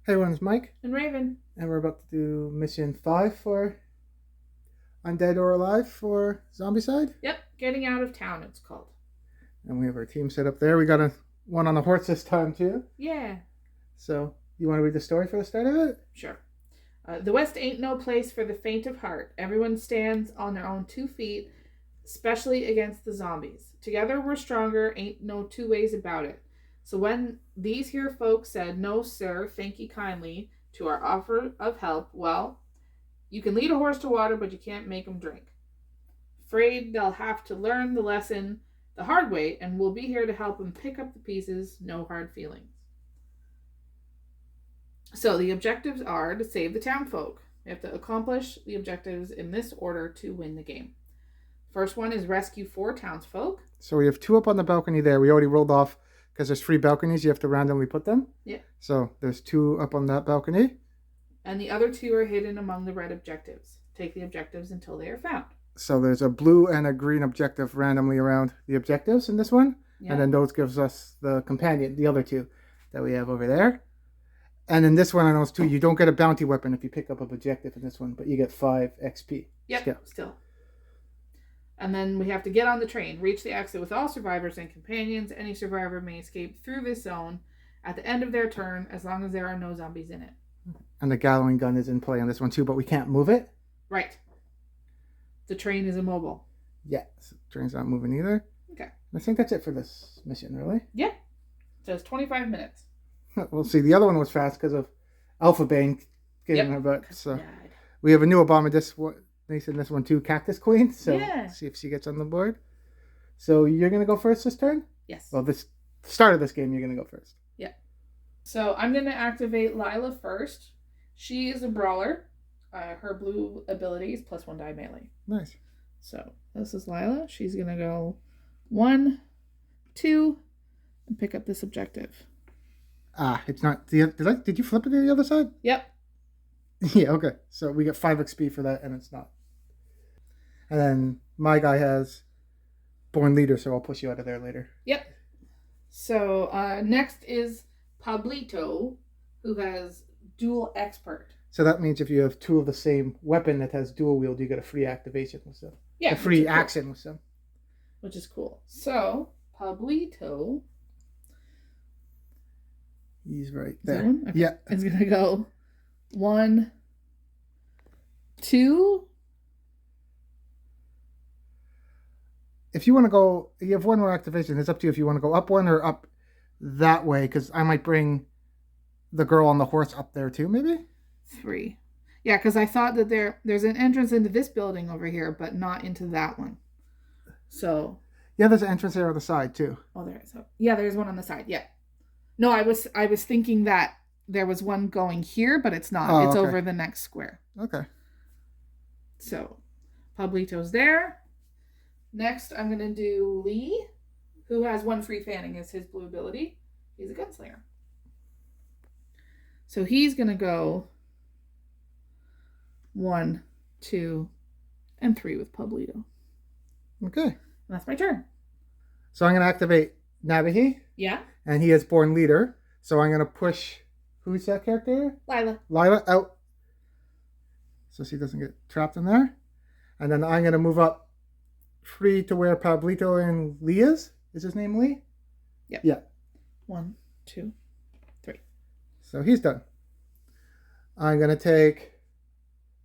Hey everyone, it's Mike, And Ravin. and we're about to do mission 5 for Undead or Alive for Zombicide. Yep, getting out of town it's called. And we have our team set up there. We got one on the horse this time too. Yeah. So, you want to read the story for the start of it? Sure. The West ain't no place for the faint of heart. Everyone stands on their own 2 feet, especially against the zombies. Together we're stronger, ain't no two ways about it. So when these here folks said, "No, sir, thank ye kindly," to our offer of help, well, you can lead a horse to water, but you can't make him drink. Afraid they'll have to learn the lesson the hard way, and we'll be here to help them pick up the pieces, no hard feelings. So the objectives are to save the town folk. We have to accomplish the objectives in this order to win the game. First one is rescue 4 townsfolk. So we have 2 up on the balcony there. We already rolled off because there's 3 balconies. You have to randomly put them. Yeah. So there's 2 up on that balcony. And the other 2 are hidden among the red objectives. Take the objectives until they are found. So there's a blue and a green objective randomly around the objectives in this one. Yeah. And then those gives us the companion, the other 2 that we have over there. And in this one, on those 2, you don't get a bounty weapon if you pick up an objective in this one, but you get 5 XP. Yep, still. And then we have to get on the train, reach the exit with all survivors and companions. Any survivor may escape through this zone at the end of their turn, as long as there are no zombies in it. And the Gatling gun is in play on this one too, but we can't move it. Right. The train is immobile. Yeah, so the train's not moving either. Okay. I think that's it for this mission, really. Yeah. It says 25 minutes. We'll see. The other one was fast because of Alpha Bane getting her butt. So died. We have a new Obama this one too, Cactus Queen. So yeah. See if she gets on the board. So you're gonna go first this turn? Yes. Well, this start of this game, you're gonna go first. Yeah. So I'm gonna activate Lila first. She is a brawler. Her blue ability is +1 die melee. Nice. So this is Lila. She's gonna go 1, 2, and pick up this objective. It's not. Did you flip it to the other side? Yep. Yeah, okay. So we get 5 XP for that, and it's not. And then my guy has Born Leader, so I'll push you out of there later. Yep. So next is Pablito, who has Dual Expert. So that means if you have 2 of the same weapon that has dual wield, you get a free activation with them. Yeah. A free action with them. Which is cool. So, Pablito. He's right there. Okay. Yeah. It's going to go 1, 2. If you want to go, you have 1 more activation. It's up to you if you want to go up 1 or up that way, because I might bring the girl on the horse up there too, maybe? 3. Yeah, because I thought that there's an entrance into this building over here, but not into that one. So. Yeah, there's an entrance there on the side too. Oh, there is. Yeah, there's one on the side. Yeah. No, I was thinking that there was one going here, but it's not. It's over the next square. Okay. So, Pablito's there. Next, I'm going to do Lee, who has 1 free fanning as his blue ability. He's a gunslinger. So he's going to go 1, 2, and 3 with Pablito. Okay. And that's my turn. So I'm going to activate Nabahi. Yeah. And he has Born Leader. So I'm going to push, who's that character? Lila out. So she doesn't get trapped in there. And then I'm going to move up 3 to where Pablito and Lee is. Is his name Lee? Yep. Yeah. 1, 2, 3. So he's done. I'm going to take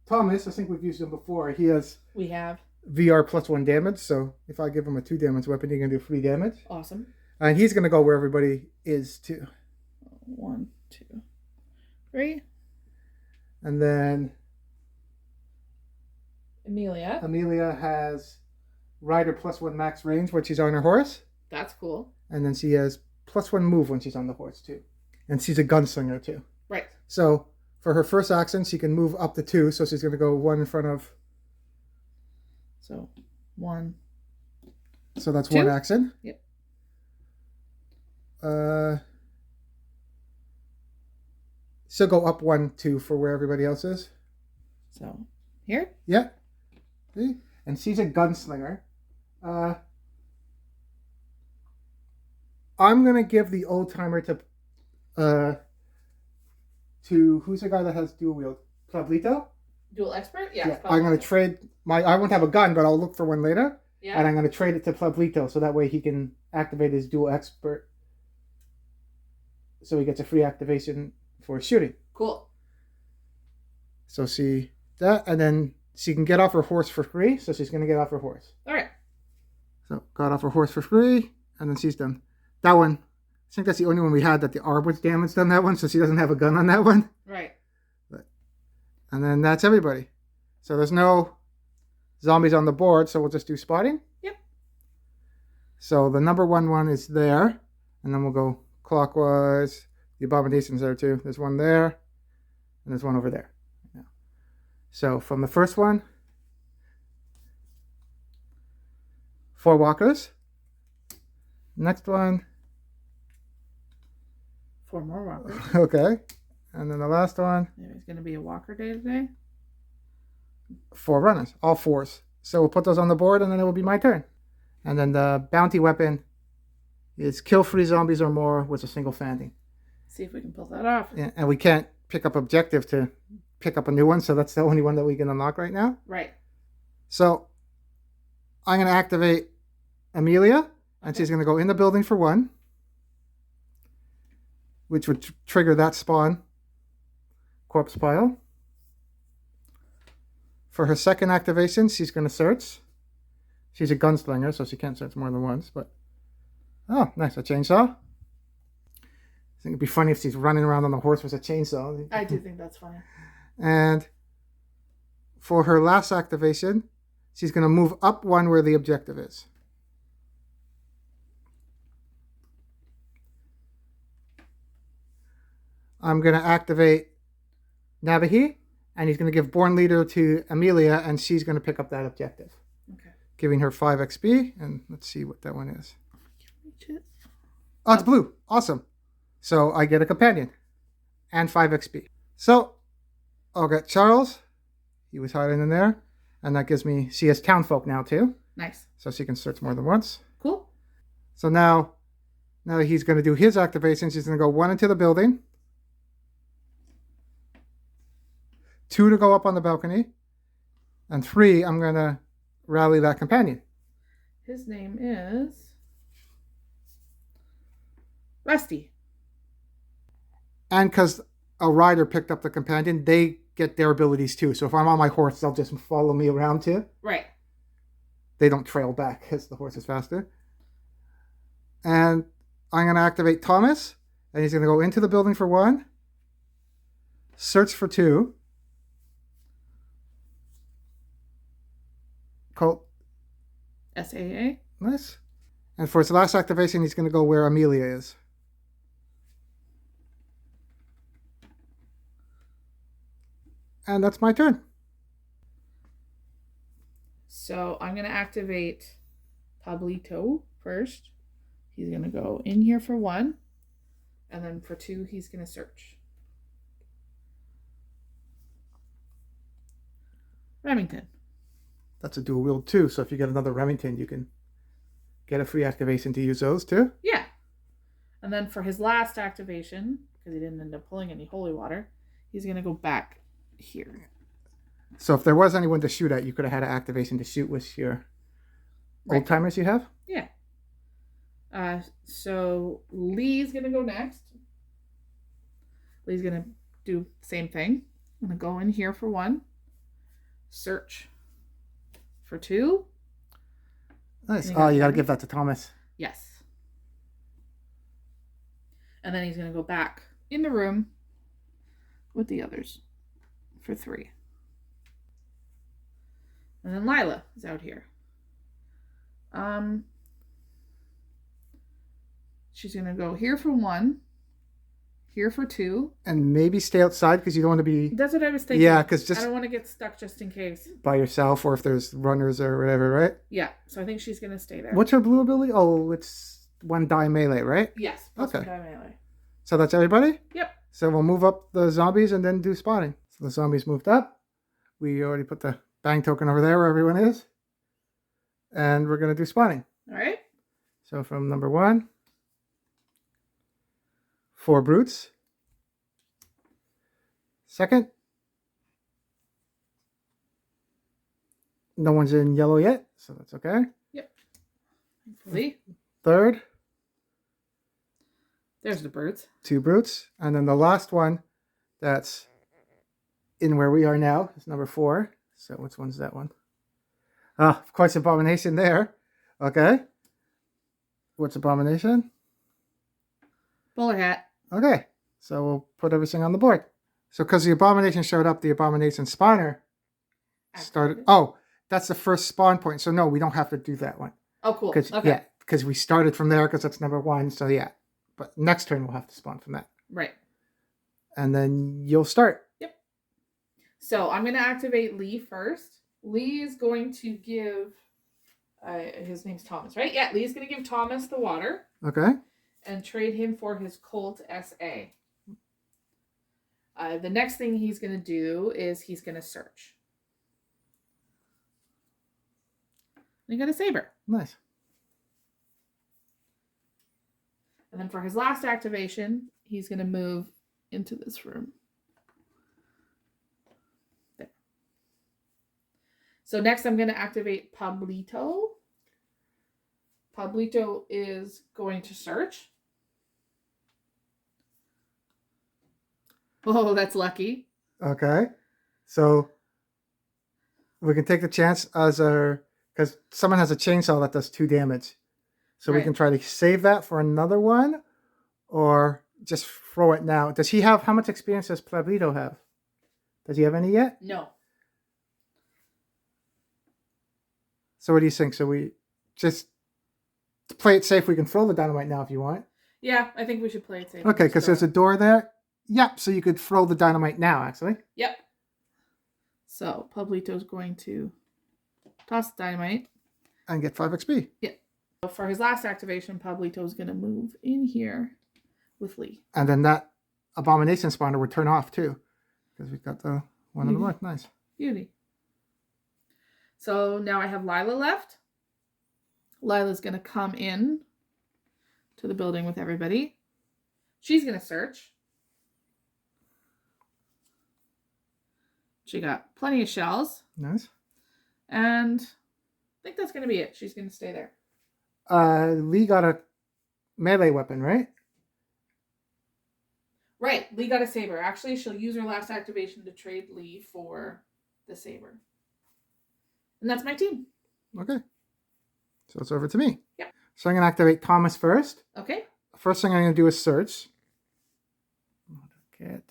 Thomas. I think we've used him before. We have. VR +1 damage. So if I give him a 2 damage weapon, he can do 3 damage. Awesome. And he's going to go where everybody is too. 1, 2, 3. And then Amelia has Rider +1 max range when she's on her horse. That's cool. And then she has +1 move when she's on the horse too. And she's a gunslinger too. Right. So for her first action, she can move up to 2. So she's going to go 1 in front of. So 1. So that's 2. 1 action. Yep. She'll go up 1, 2 for where everybody else is. So here? Yeah. See? And she's a gunslinger. I'm going to give the old timer to to, who's the guy that has dual wield? Pablito? Dual expert? Yeah. Yeah. I'm going to trade I won't have a gun, but I'll look for one later. Yeah. And I'm going to trade it to Pablito so that way he can activate his dual expert. So he gets a free activation for shooting. Cool. So see that, and then she can get off her horse for free. So she's going to get off her horse. All right. So got off her horse for free, and then she's done. That one, I think that's the only one we had that the arm was damaged on that one, so she doesn't have a gun on that one. Right. And then that's everybody. So there's no zombies on the board, so we'll just do spotting. Yep. So the number one is there, and then we'll go clockwise. The abomination's there too. There's one there, and there's one over there. Yeah. So from the first one, 4 walkers. Next one. 4 more walkers. Okay. And then the last one. There's going to be a walker day today. 4 runners. All 4s. So we'll put those on the board, and then it will be my turn. And then the bounty weapon is kill 3 zombies or more with a single fanning. See if we can pull that off. Yeah, and we can't pick up objective to pick up a new one, so that's the only one that we can unlock right now. Right. So I'm going to activate Amelia, and she's going to go in the building for 1, which would trigger that spawn corpse pile. For her second activation, she's going to search. She's a gunslinger, so she can't search more than once. But oh, nice, a chainsaw. I think it'd be funny if she's running around on the horse with a chainsaw. I do think that's funny. And for her last activation, she's going to move up 1 where the objective is. I'm going to activate Nabahi, and he's going to give Born Leader to Amelia, and she's going to pick up that objective. Okay. Giving her 5 XP, and let's see what that one is. Oh, it's blue. Awesome. So I get a companion and 5 XP. So I'll get Charles. He was hiding in there, and that gives me, she has townfolk now too. Nice. So she can search more than once. Cool. So now that he's going to do his activations, he's going to go 1 into the building. 2 to go up on the balcony, and 3, I'm going to rally that companion. His name is Rusty. And because a rider picked up the companion, they get their abilities too. So if I'm on my horse, they'll just follow me around too. Right. They don't trail back because the horse is faster. And I'm going to activate Thomas, and he's going to go into the building for 1, search for 2, Colt. SAA. Nice. And for his last activation, he's going to go where Amelia is. And that's my turn. So I'm going to activate Pablito first. He's going to go in here for 1. And then for 2, he's going to search. Remington. That's a dual wield too. So if you get another Remington, you can get a free activation to use those too. Yeah. And then for his last activation, because he didn't end up pulling any holy water, he's going to go back here. So if there was anyone to shoot at, you could have had an activation to shoot with your old timers you have. Yeah. So Lee's going to go next. Lee's going to do the same thing. I'm going to go in here for 1. Search for 2. Nice. Oh, you got to give that to Thomas. Yes. And then he's going to go back in the room with the others for 3. And then Lila is out here. She's going to go here for 1, here for 2. And maybe stay outside because you don't want to be... That's what I was thinking. Yeah, because just... I don't want to get stuck just in case. By yourself or if there's runners or whatever, right? Yeah, so I think she's going to stay there. What's her blue ability? Oh, it's 1 die melee, right? Yes. Okay. 1 die melee. So that's everybody? Yep. So we'll move up the zombies and then do spotting. So the zombies moved up. We already put the bang token over there where everyone is. And we're going to do spotting. All right. So from number 1, 4 brutes. Second. No one's in yellow yet, so that's okay. Yep. Hopefully. Third. There's the birds. 2 brutes. And then the last one that's in where we are now is number 4. So which one's that one? Ah, of course, Abomination there. Okay. What's Abomination? Bowler hat. Okay. So we'll put everything on the board. So because the Abomination showed up, the Abomination spawner started. Oh, that's the first spawn point. So no, we don't have to do that one. Oh, cool. Okay. Yeah, because we started from there because that's number 1. So yeah. But next turn we'll have to spawn from that. Right. And then you'll start. Yep. So I'm going to activate Lee first. Lee is going to give, his name's Thomas, right? Yeah, Lee's going to give Thomas the water. Okay. And trade him for his Colt SA. The next thing he's going to do is he's going to search. And he got a saber. Nice. And then for his last activation, he's going to move into this room. There. So next I'm going to activate Pablito. Pablito is going to search. Oh, that's lucky. Okay. So we can take the chance as because someone has a chainsaw that does 2 damage. So we can try to save that for another one or just throw it now. Does he have, how much experience does Pablito have? Does he have any yet? No. So what do you think? So we just, to play it safe, we can throw the dynamite now if you want. Yeah, I think we should play it safe. Okay, because there's a door there. Yep, so you could throw the dynamite now, actually. Yep. So Pablito's going to toss the dynamite. And get 5 XP. Yep. For his last activation, Pablito's going to move in here with Lee. And then that Abomination spawner would turn off too. Because we've got the one on the left. Nice. Beauty. So now I have Lila left. Lila's going to come in to the building with everybody. She's going to search. She got plenty of shells. Nice. And I think that's going to be it. She's going to stay there. Lee got a melee weapon, right? Right. Lee got a saber. Actually, she'll use her last activation to trade Lee for the saber. And that's my team. Okay. So it's over to me. Yep. So I'm going to activate Thomas first. Okay. First thing I'm going to do is search. Get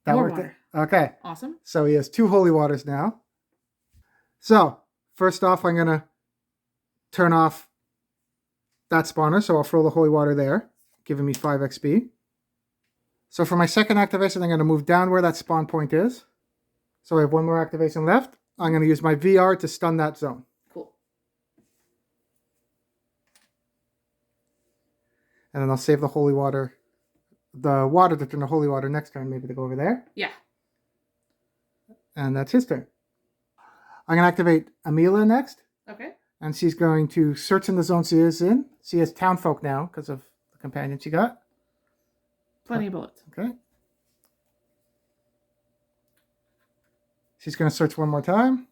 that More worked. water. Okay. Awesome. So he has 2 holy waters now. So first off, I'm going to turn off that spawner. So I'll throw the holy water there, giving me 5 XP. So for my second activation, I'm going to move down where that spawn point is. So I have 1 more activation left. I'm going to use my VR to stun that zone. Cool. And then I'll save the holy water, the water to turn to holy water next turn, maybe to go over there. Yeah. And that's his turn. I'm going to activate Amelia next. Okay. And she's going to search in the zone she is in. She has townfolk now because of the companion she got. Plenty of bullets. Okay. She's going to search one more time.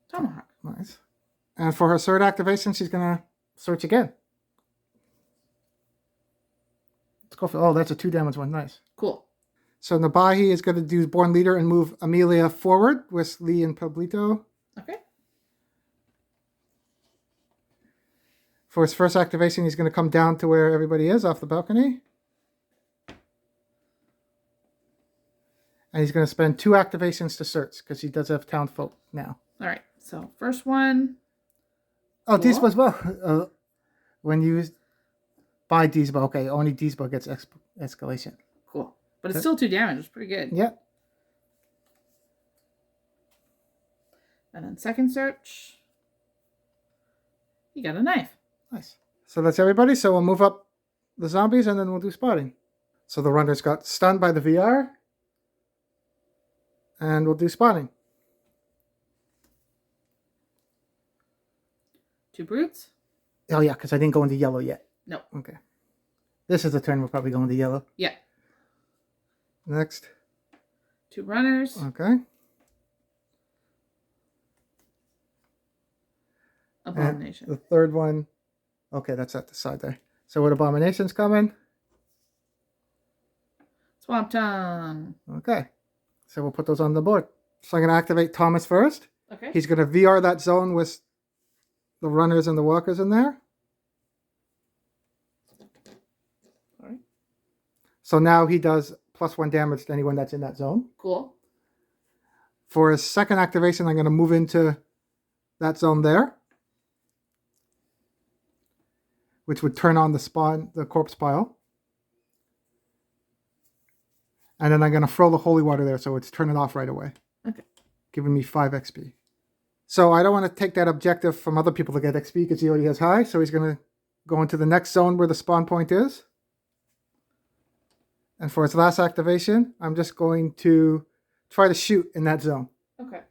Tomahawk. Nice. And for her third activation, she's going to search again. Let's go for, oh, that's a 2 damage one. Nice. Cool. So Nabahi is going to do Born Leader and move Amelia forward with Lee and Pablito. Okay. For his first activation, he's going to come down to where everybody is off the balcony. And he's going to spend 2 activations to search because he does have townfolk now. All right. So first one. Oh, Deesba as well. When you buy Deesba, okay, only Deesba gets escalation. Cool. But it's still 2 damage. It's pretty good. Yep. And then second search. You got a knife. Nice. So that's everybody. So we'll move up the zombies and then we'll do spotting. So the runners got stunned by the VR. And we'll do spotting. 2 brutes. Oh, yeah, because I didn't go into yellow yet. No. Okay. This is the turn we're probably going to yellow. Yeah. Next. 2 runners. Okay. Abomination. And the third one. Okay, that's at the side there. So what abomination's coming? Swamp Tongue. Okay. So we'll put those on the board. So I'm going to activate Thomas first. Okay. He's going to VR that zone with the runners and the walkers in there. All right. So now he does +1 damage to anyone that's in that zone. Cool. For his second activation, I'm going to move into that zone there, which would turn on the corpse pile. And then I'm going to throw the holy water there, so it's turning off right away. Okay. Giving me 5 XP. So I don't want to take that objective from other people to get XP because he already has high. So he's going to go into the next zone where the spawn point is. And for his last activation, I'm just going to try to shoot in that zone. Okay.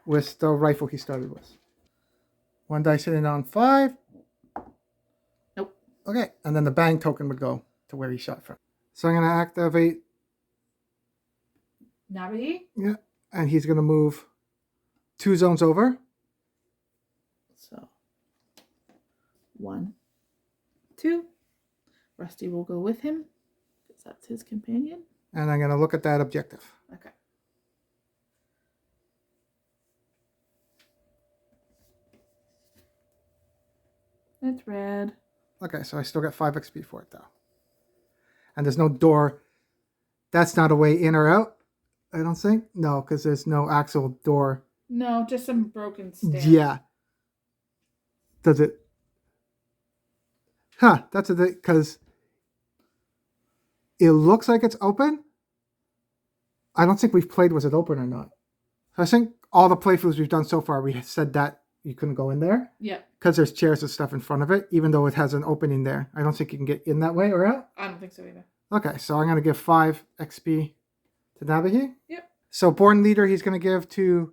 With the rifle he started with. 1 dice hitting on 5. Nope. Okay, and then the bang token would go to where he shot from. So I'm going to activate. Navi? Yeah, and he's going to move 2 zones over. So 1, 2. Rusty will go with him because that's his companion. And I'm going to look at that objective. Okay. It's red. Okay, so I still get 5 XP for it though. And there's no door. That's not a way in or out, I don't think. No, because there's no actual door. No, just some broken stand. Yeah. Does it? Huh, that's a thing, because it looks like it's open. I don't think we've played was it open or not. I think all the playthroughs we've done so far, we said that you couldn't go in there. Yeah. Because there's chairs and stuff in front of it, even though it has an opening there. I don't think you can get in that way or out. I don't think so either. Okay, so I'm going to give 5 XP to Navihi. Yep. So Born Leader, he's going to give to...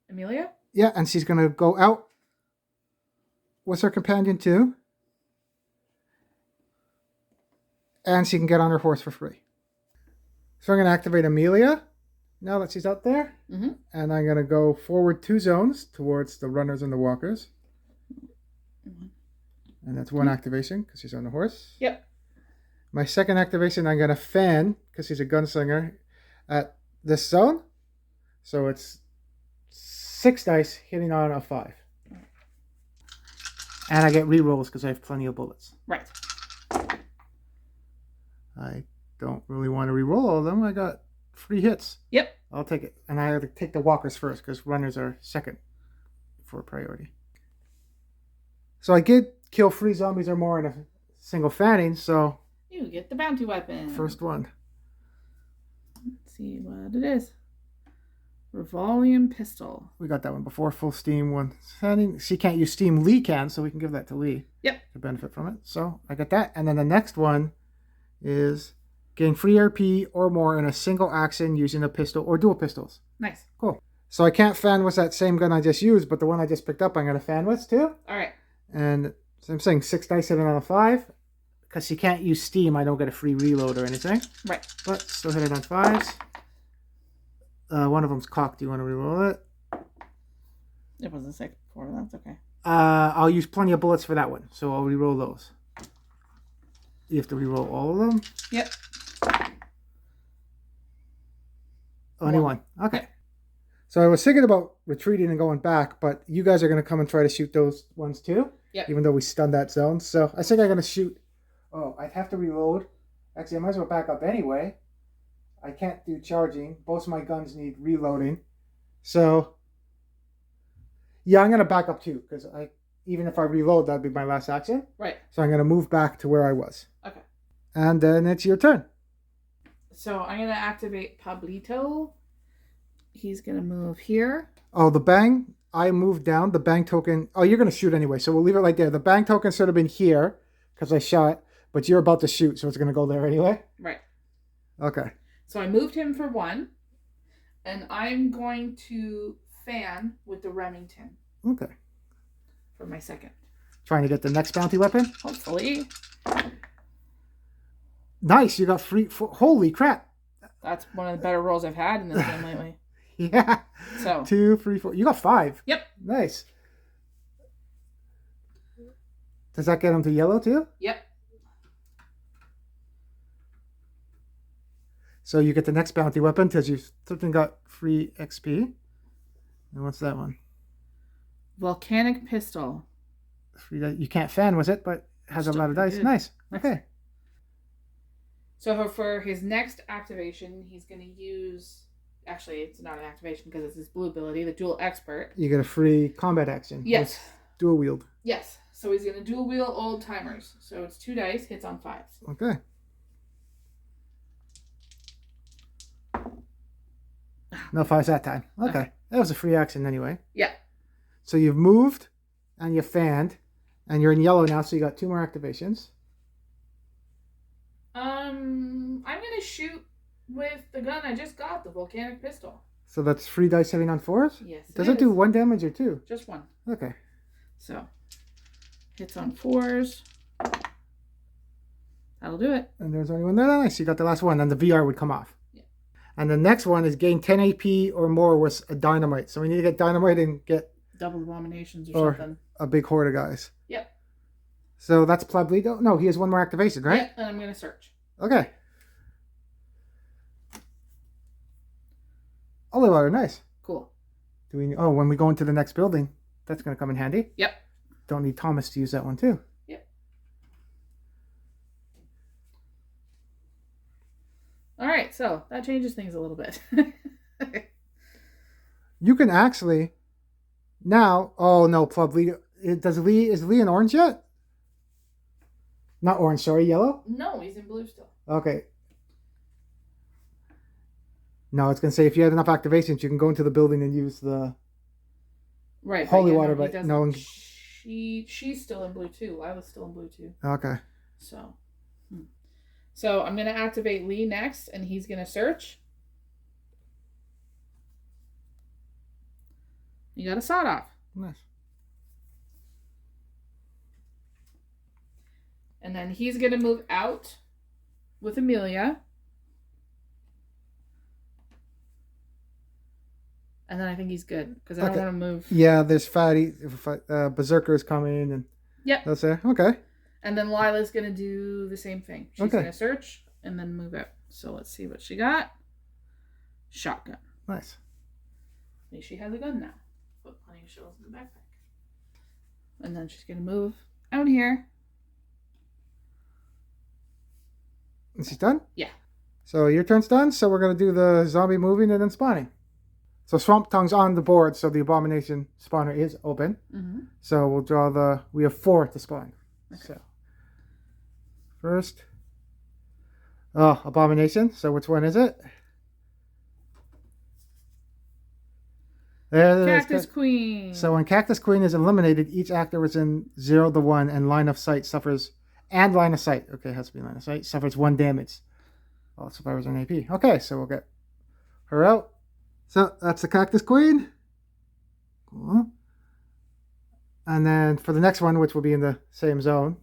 Amelia? Yeah, and she's going to go out with her companion too. And she can get on her horse for free. So I'm going to activate Amelia now that she's out there. Mm-hmm. And I'm going to go forward 2 zones towards the runners and the walkers. And that's 1 activation because she's on the horse. Yep. My second activation, I'm going to fan, because she's a gunslinger, at this zone. So it's 6 dice hitting on a 5. And I get rerolls because I have plenty of bullets. Right. I don't really want to reroll all of them. I got 3 hits. Yep. I'll take it. And I have to take the walkers first because runners are second for priority. So I did kill 3 zombies or more in a single fanning, so... You get the bounty weapon. First one. Let's see what it is. Revolving pistol. We got that one before. Full steam one. Fanning. She can't use steam. Lee can, so we can give that to Lee. Yep. To benefit from it. So I got that. And then the next one is gain 3 RP or more in a single action using a pistol or dual pistols. Nice. Cool. So I can't fan with that same gun I just used, but the one I just picked up I'm going to fan with too. All right. And so I'm saying 6 dice hitting on a 5. Because she can't use steam, I don't get a free reload or anything. Right. But still hit it on 5s. One of them's cocked. Do you want to reroll it? It wasn't 6 before. That's okay. I'll use plenty of bullets for that one, so I'll reroll those. You have to reroll all of them? Yep. Only one. Okay. So I was thinking about retreating and going back, but you guys are going to come and try to shoot those ones too? Yep. Even though we stunned that zone. So I think I'm going to shoot... Oh, I'd have to reload. Actually, I might as well back up anyway. I can't do charging. Both of my guns need reloading. So, yeah, I'm going to back up too. Because even if I reload, that'd be my last action. Right. So I'm going to move back to where I was. Okay. And then it's your turn. So I'm going to activate Pablito. He's going to move here. Oh, the bang. I moved down. The bang token. Oh, you're going to shoot anyway. So we'll leave it right there. The bang token should have been here because I shot. But you're about to shoot, so it's going to go there anyway? Right. Okay. So I moved him for 1. And I'm going to fan with the Remington. Okay. For my second. Trying to get the next bounty weapon? Hopefully. Nice. You got 3... Holy crap. That's one of the better rolls I've had in this game lately. Yeah. So 2, 3, 4. You got 5. Yep. Nice. Does that get him to yellow too? Yep. So you get the next bounty weapon because you something got free XP. And what's that one? Volcanic pistol. Free. You can't fan with it, but it has a lot of dice. Good. Nice. Okay. So for his next activation, he's going to use... Actually, it's not an activation because it's his blue ability, the dual expert. You get a free combat action. Yes. Dual wield. Yes. So he's going to dual wield old timers. So it's 2 dice, hits on 5s. Okay. No 5s that time. Okay. That was a free action anyway. Yeah. So you've moved and you fanned and you're in yellow now, so you got 2 more activations. I'm going to shoot with the gun I just got, the volcanic pistol. So that's 3 dice hitting on 4s? Yes. Does it do 1 damage or 2? Just 1. Okay. So hits on 4s. That'll do it. And there's only one there. Nice. You got the last one, and the VR would come off. Yeah. And the next one is gain 10 AP or more with a dynamite. So we need to get dynamite and get double abominations or something. A big horde of guys. Yep. So that's Plablito. No, he has 1 more activation, right? Yeah, and I'm going to search. Okay. Olive water, nice. Cool. Do we? Oh, when we go into the next building, that's going to come in handy. Yep. Don't need Thomas to use that one too. Yep. All right, so that changes things a little bit. You can actually now. Oh no, Plablito. Is Lee in orange yet? Not orange, sorry, yellow? No, he's in blue still. Okay. No, it's going to say if you had enough activations, you can go into the building and use the holy water, but no one... She's still in blue too. I was still in blue too. Okay. So I'm going to activate Lee next, and he's going to search. You got a sawed off. Nice. And then he's going to move out with Amelia. And then I think he's good because I don't want to move. Yeah, there's fatty berserkers coming and that's it. Okay. And then Lila's gonna do the same thing. She's gonna search and then move out. So let's see what she got. Shotgun. Nice. At least she has a gun now. Put plenty of shells in the backpack. And then she's gonna move out here. And she's done? Yeah. So your turn's done. So we're gonna do the zombie moving and then spawning. So Swamp Tongue's on the board, so the Abomination spawner is open. Mm-hmm. So we'll draw we have 4 to spawn. Okay. So first, Abomination. So which one is it? Cactus Queen. So when Cactus Queen is eliminated, each actor within 0 to 1 and line of sight suffers, and line of sight, okay, it has to be line of sight, suffers 1 damage. All survivors on AP. Okay, so we'll get her out. So that's the Cactus Queen. Cool. And then for the next one, which will be in the same zone,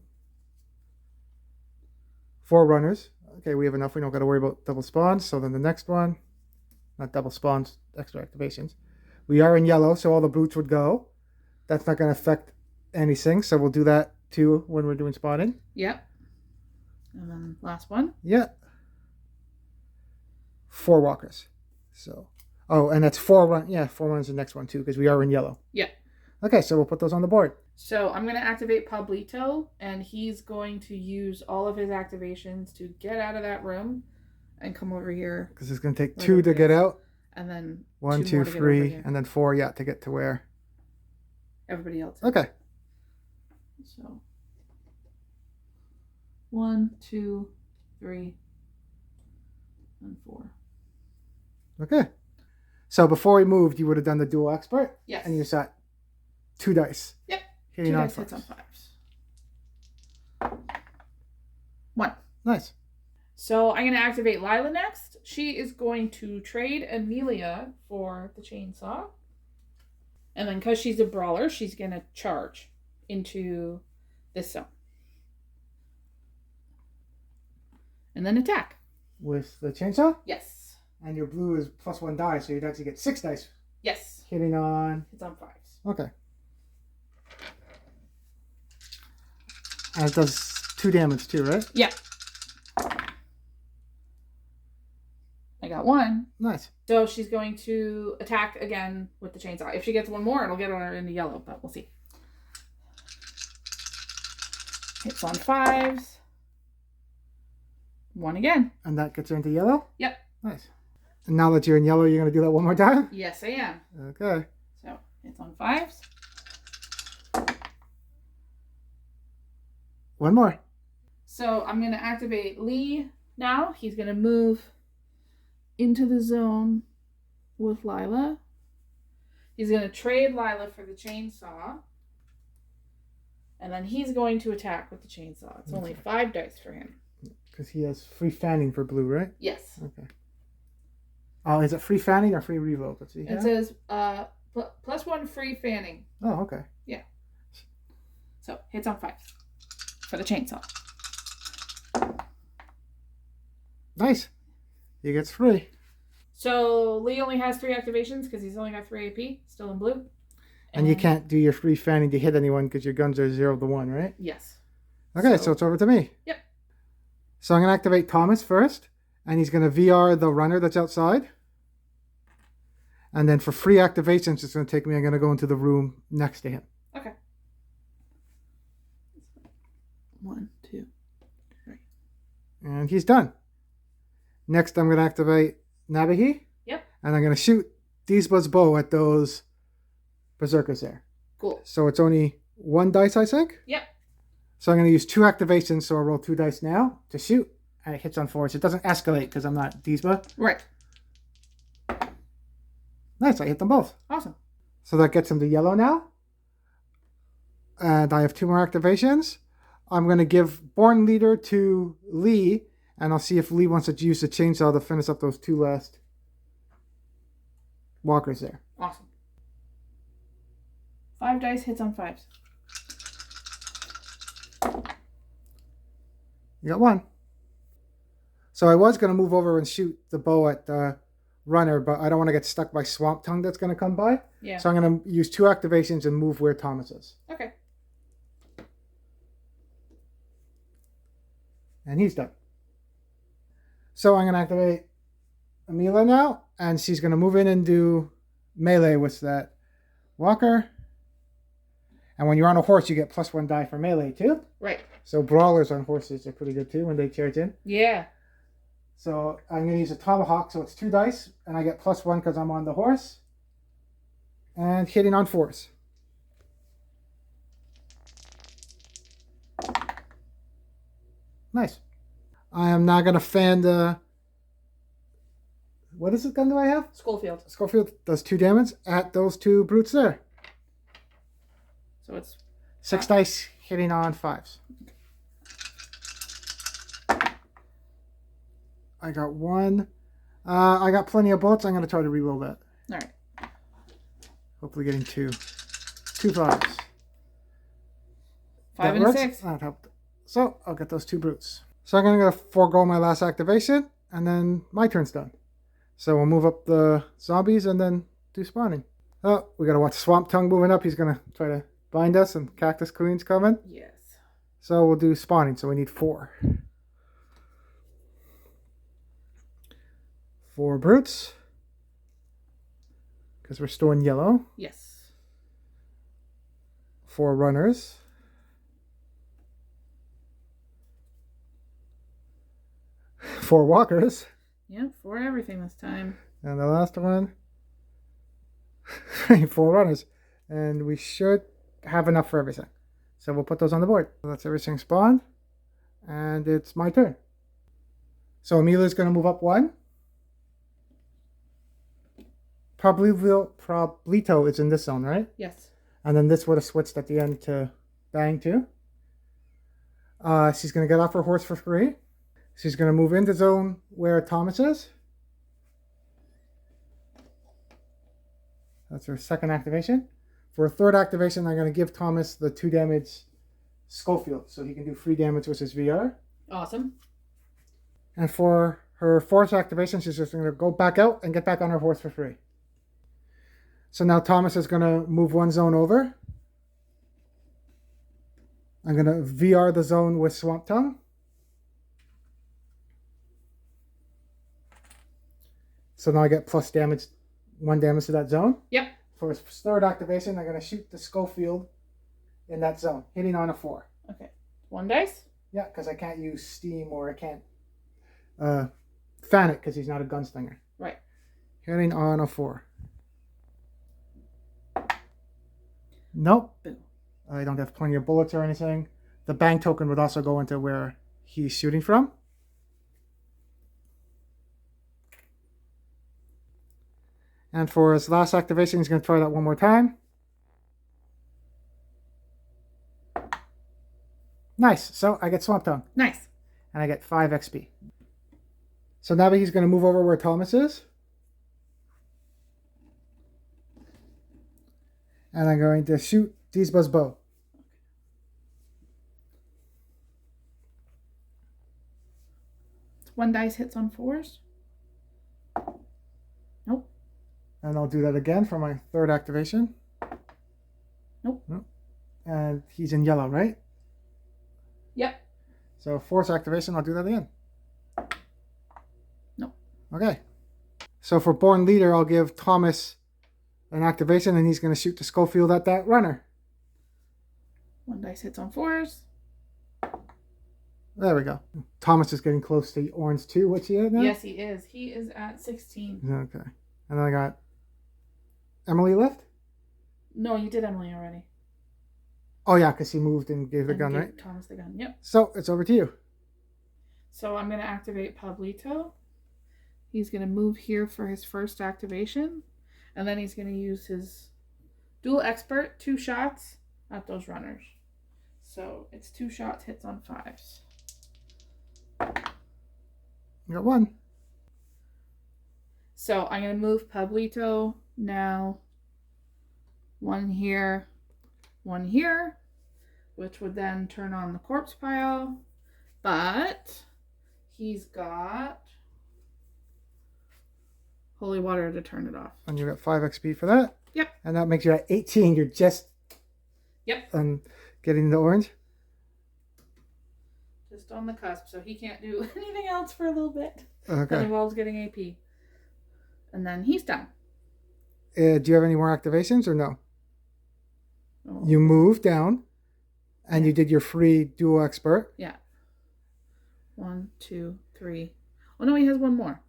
4 runners. Okay, we have enough. We don't got to worry about double spawns. So then the next one, not double spawns, extra activations. We are in yellow, so all the boots would go. That's not going to affect anything. So we'll do that too when we're doing spawning. Yep. And then last one. Yeah. 4 walkers. So. Oh, and that's 4 runs. Yeah, 4 runs the next one too, because we are in yellow. Yeah. Okay, so we'll put those on the board. So I'm going to activate Pablito, and he's going to use all of his activations to get out of that room and come over here. Because it's going to take 2 to get out. And then 1, 2, 3, and then 4, to get to where everybody else is. Okay. So 1, 2, 3, and 4. Okay. So before we moved, you would have done the dual expert. Yes. And you shot 2 dice. Yep. Hitting 2 on dice hits on 5s. 1. Nice. So I'm going to activate Lila next. She is going to trade Amelia for the chainsaw. And then because she's a brawler, she's going to charge into this zone. And then attack. With the chainsaw? Yes. And your blue is +1 die, so you'd actually get 6 dice. Yes. Hitting on... It's on 5s. Okay. And it does 2 damage too, right? Yeah. I got 1. Nice. So she's going to attack again with the chainsaw. If she gets 1 more, it'll get her into yellow, but we'll see. Hits on 5s. 1 again. And that gets her into yellow? Yep. Nice. And now that you're in yellow, you're going to do that 1 more time? Yes, I am. Okay. So hits on 5s. 1 more. So I'm going to activate Lee now. He's going to move into the zone with Lila. He's going to trade Lila for the chainsaw. And then he's going to attack with the chainsaw. It's only 5 dice for him. Because he has free fanning for blue, right? Yes. Okay. Oh, is it free fanning or free reload? Let's see. It says +1 free fanning. Oh, okay. Yeah. So hits on 5 for the chainsaw. Nice. He gets free. So Lee only has 3 activations because he's only got 3 AP, still in blue. And you can't do your free fanning to hit anyone because your guns are 0 to 1, right? Yes. Okay, so it's over to me. Yep. So I'm going to activate Thomas first. And he's going to VR the runner that's outside. And then for free activations, it's going to take me, I'm going to go into the room next to him. Okay. 1, 2, 3. And he's done. Next, I'm going to activate Nabahi. Yep. And I'm going to shoot Deesba's bow at those berserkers there. Cool. So it's only 1 dice, I think? Yep. So I'm going to use 2 activations, so I'll roll 2 dice now to shoot. And it hits on 4, so it doesn't escalate because I'm not Deesba. Right. Nice, I hit them both. Awesome. So that gets him to yellow now. And I have 2 more activations. I'm going to give Born Leader to Lee, and I'll see if Lee wants to use the chainsaw to finish up those 2 last walkers there. Awesome. 5 dice, hits on 5s. You got 1. So I was going to move over and shoot the bow at the runner, but I don't want to get stuck by Swamp Tongue that's going to come by. Yeah. So I'm going to use 2 activations and move where Thomas is. Okay. And he's done. So I'm going to activate Amila now, and she's going to move in and do melee with that walker. And when you're on a horse, you get +1 die for melee too. Right. So brawlers on horses are pretty good too when they charge in. Yeah. So I'm going to use a tomahawk, so it's 2 dice, and I get +1 because I'm on the horse. And hitting on 4s. Nice. I am now going to fan the... What is it gun do I have? Schofield. Schofield does 2 damage at those 2 brutes there. So it's 6 dice hitting on 5s. I got 1. I got plenty of bullets. I'm going to try to reload that. all right. Hopefully getting 2. 2 5s. 5 and a 6. That helped. So I'll get those 2 brutes. So I'm going to forego my last activation, and then my turn's done. So we'll move up the zombies and then do spawning. Oh, we got to watch Swamp Tongue moving up. He's going to try to bind us, and Cactus Queen's coming. Yes. So we'll do spawning. So we need 4. 4 brutes. Because we're still in yellow. Yes. 4 runners. 4 walkers. Yep, 4 everything this time. And the last one. 4 runners. And we should have enough for everything. So we'll put those on the board. So that's everything spawned. And it's my turn. So Amelia's going to move up 1. Pablito is in this zone, right? Yes. And then this would have switched at the end to Bang too. She's going to get off her horse for free. She's going to move into zone where Thomas is. That's her second activation. For a third activation, I'm going to give Thomas the 2 damage Schofield, so he can do free damage with his VR. Awesome. And for her fourth activation, she's just going to go back out and get back on her horse for free. So now Thomas is going to move one zone over. I'm going to VR the zone with Swamp Tongue. So now I get plus damage, 1 damage to that zone. Yep. For his third activation, I'm going to shoot the Schofield in that zone, hitting on a 4. Okay. 1 dice? Yeah, because I can't use Steam or I can't fan it because he's not a gunslinger. Right. Hitting on a 4. Nope. Boom. I don't have plenty of bullets or anything. The bang token would also go into where he's shooting from. And for his last activation, he's going to try that one more time. Nice. So I get Swamp Tongue. Nice. And I get 5 XP. So now he's going to move over where Thomas is. And I'm going to shoot Deesba's bow. One dice hits on 4s. Nope. And I'll do that again for my third activation. Nope. And he's in yellow, right? Yep. So fourth activation, I'll do that again. Nope. Okay. So for Born Leader, I'll give Thomas an activation, and he's going to shoot the Schofield at that runner. 1 dice hits on 4s. There we go. Thomas is getting close to orange too. What's he at now? Yes, he is. He is at 16. Okay. And then I got Emily left? No, you did Emily already. Oh, yeah, because he moved and gave the gun, gave right? Thomas the gun, yep. So it's over to you. So I'm going to activate Pablito. He's going to move here for his first activation. And then he's going to use his dual expert, 2 shots at those runners. So it's 2 shots, hits on 5s. You got 1. So I'm going to move Pablito now. 1 here, 1 here, which would then turn on the corpse pile. But he's got holy water to turn it off. And you got 5 XP for that. Yep. And that makes you at 18. You're just getting the orange. Just on the cusp, so he can't do anything else for a little bit. Okay. That involves getting AP. And then he's done. Do you have any more activations or no? Oh. You moved down, and you did your free dual expert. Yeah. 1, 2, 3. Oh no, he has 1 more.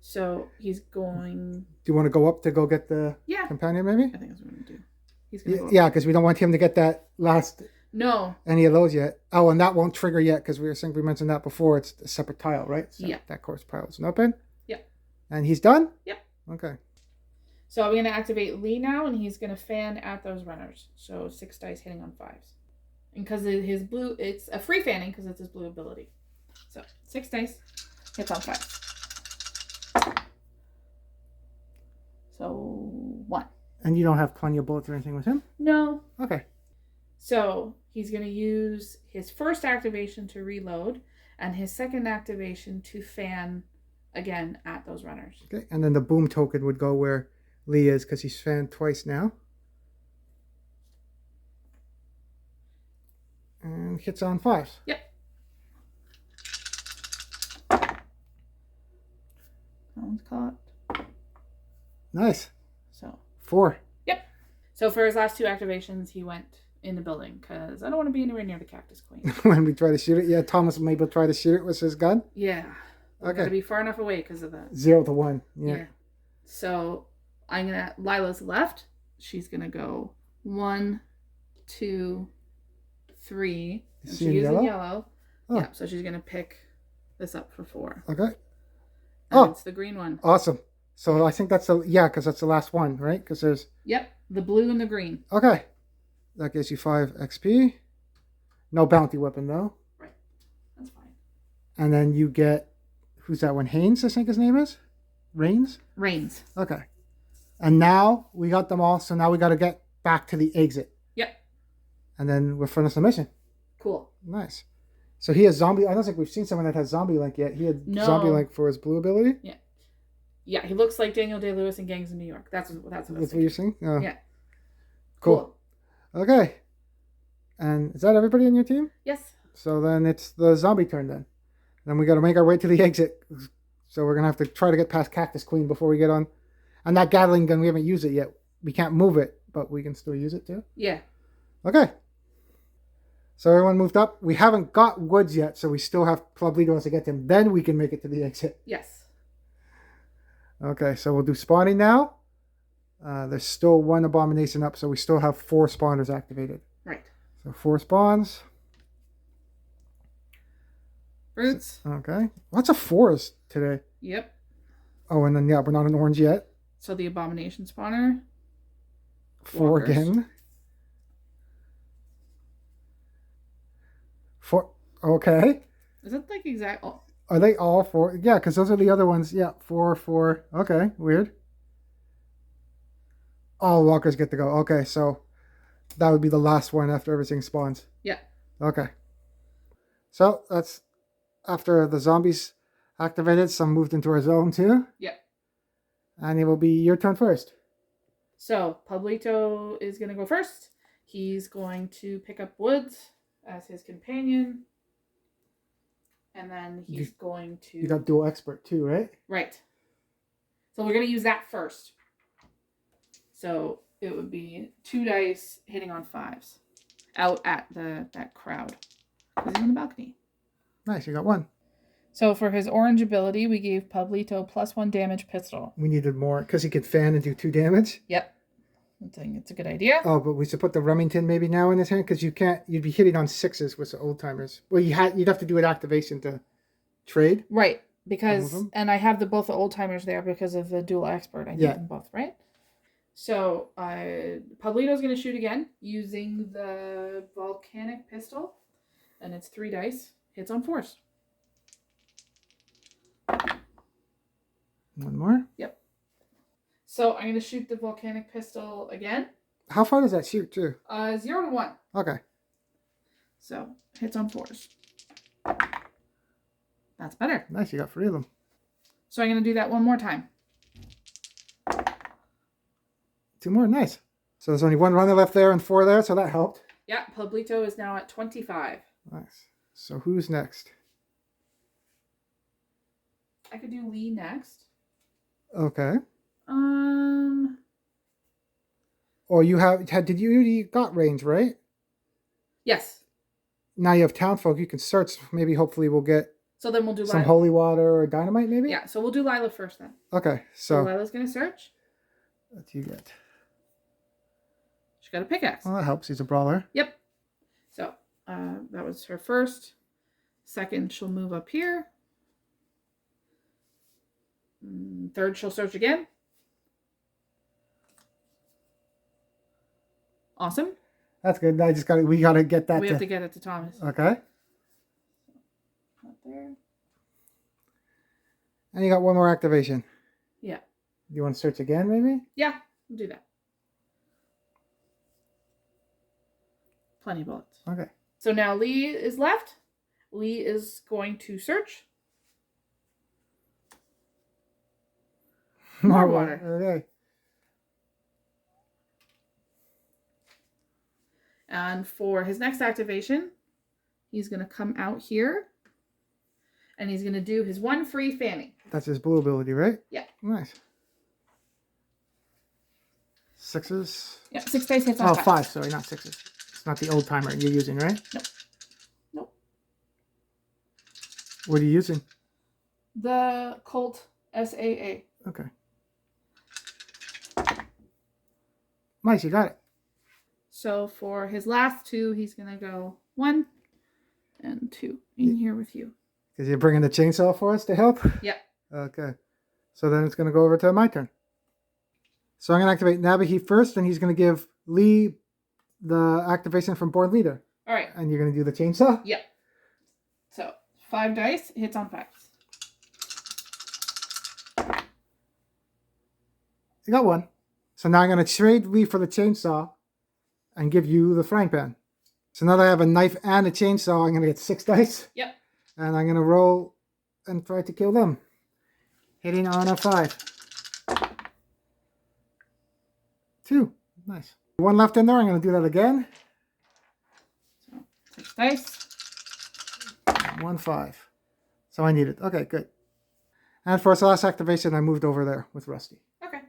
So he's going. Do you want to go up to go get the companion, maybe? I think that's what I'm gonna do. He's gonna go yeah, because we don't want him to get that last. No. Any of those yet? Oh, and that won't trigger yet because we mentioned that before. It's a separate tile, right? So yeah. That corpse pile isn't open. Yep. And he's done. Yep. Okay. So I'm gonna activate Lee now, and he's gonna fan at those runners. So 6 dice hitting on 5s, and because his blue, it's a free fanning because it's his blue ability. So 6 dice hits on 5s. So 1. And you don't have plenty of bullets or anything with him? No. Okay. So he's going to use his first activation to reload and his second activation to fan again at those runners. Okay. And then the boom token would go where Lee is because he's fanned twice now. And hits on 5s. Yep. That one's caught. Nice. So 4. Yep. So for his last 2 activations, he went in the building because I don't want to be anywhere near the Cactus Queen. When we try to shoot it, yeah, Thomas maybe will try to shoot it with his gun. Yeah. Okay. Gotta be far enough away because of that. 0 to 1. Yeah. So I'm gonna Lila's left. She's gonna go 1, 2, 3. And she is in yellow. Oh. Yeah. So she's gonna pick this up for 4. Okay. And it's the green one. Awesome. So I think that's because that's the last one, right? Because there's. Yep. The blue and the green. Okay. That gives you 5 XP. No bounty weapon, though. Right. That's fine. And then you get... Who's that one? Haynes, I think his name is? Rains? Rains. Okay. And now we got them all, so now we got to get back to the exit. Yep. And then we'll finish the mission. Cool. Nice. So he has zombie. I don't think we've seen someone that has zombie link yet. He had zombie link for his blue ability. Yeah. Yeah, he looks like Daniel Day-Lewis in Gangs of New York. That's what I was That's what you're saying? Oh. Yeah. Cool. Okay. And is that everybody on your team? Yes. So then it's the zombie turn then. Then we got to make our way to the exit. So we're going to have to try to get past Cactus Queen before we get on. And that Gatling gun, we haven't used it yet. We can't move it, but we can still use it too. Yeah. Okay. So everyone moved up. We haven't got Woods yet, so we still have Pablito to get him. Then we can make it to the exit. Yes. Okay, so we'll do spawning now. There's still 1 abomination up, so we still have 4 spawners activated. Right. So 4 spawns. Fruits. Okay. Lots of 4s today. Yep. Oh, and then, yeah, we're not an orange yet. So the abomination spawner. 4 Walkers. again. 4. Okay. Is that like exact? Oh. Are they all 4? Yeah, because those are the other ones. Yeah, 4, 4. Okay, weird. All walkers get to go. Okay, so that would be the last one after everything spawns. Yeah. Okay. So that's after the zombies activated. Some moved into our zone too. Yeah. And it will be your turn first. So Pablito is going to go first. He's going to pick up Woods as his companion. And then he's going to... You got dual expert too, right? Right. So we're going to use that first. So it would be 2 dice hitting on 5s. Out at that crowd. Because he's on the balcony. Nice, you got 1. So for his orange ability, we gave Pablito +1 damage pistol. We needed more because he could fan and do 2 damage. Yep. I think it's a good idea. Oh, but we should put the Remington maybe now in his hand because you'd be hitting on 6s with the old timers. Well, you'd have to do an activation to trade. Right, because and I have both the old timers there because of the dual expert. I need them both, right? So Pablito's going to shoot again using the volcanic pistol, and it's 3 dice. Hits on 4s. 1 more. Yep. So I'm going to shoot the volcanic pistol again. How far does that shoot too? 0 to 1. Okay. So hits on 4s. That's better. Nice, you got 3 of them. So I'm going to do that 1 more time. 2 more, nice. So there's only 1 runner left there and 4 there, so that helped. Yeah, Pablito is now at 25. Nice. So who's next? I could do Lee next. Okay. Or you got range, right? Yes. Now you have townfolk. You can search. Maybe, hopefully, we'll get. So then we'll do some holy water or dynamite, maybe. Yeah. So we'll do Lila first then. Okay. So Lila's gonna search. What do you get? She got a pickaxe. Well, that helps. He's a brawler. Yep. So that was her first. Second, she'll move up here. Third, she'll search again. Awesome. That's good. We gotta get that. We have to get it to Thomas. Okay. Up there. And you got 1 more activation. Yeah. You want to search again, maybe? Yeah, we'll do that. Plenty of bullets. Okay. So now Lee is left. Lee is going to search. More water. Okay. And for his next activation, he's going to come out here. And he's going to do his 1 free fanning. That's his blue ability, right? Yeah. Nice. 6s. Yeah, 6 dice hits on 5. 5, sorry, not 6s. It's not the old timer you're using, right? Nope. Nope. What are you using? The Colt SAA. Okay. Nice, you got it. So for his last 2, he's going to go 1 and 2 in here with you. Because you're bringing the chainsaw for us to help? Yep. Okay. So then it's going to go over to my turn. So I'm going to activate Nabahi first, and he's going to give Lee the activation from Born Leader. All right. And you're going to do the chainsaw? Yep. So 5 dice, hits on 5s. You got 1. So now I'm going to trade Lee for the chainsaw and give you the frying pan. So now that I have a knife and a chainsaw, I'm going to get 6 dice. Yep. And I'm going to roll and try to kill them. Hitting on a 5. 2. Nice. 1 left in there. I'm going to do that again. So 6 dice. 1, 5. So I need it. Okay, good. And for its last activation, I moved over there with Rusty. Okay.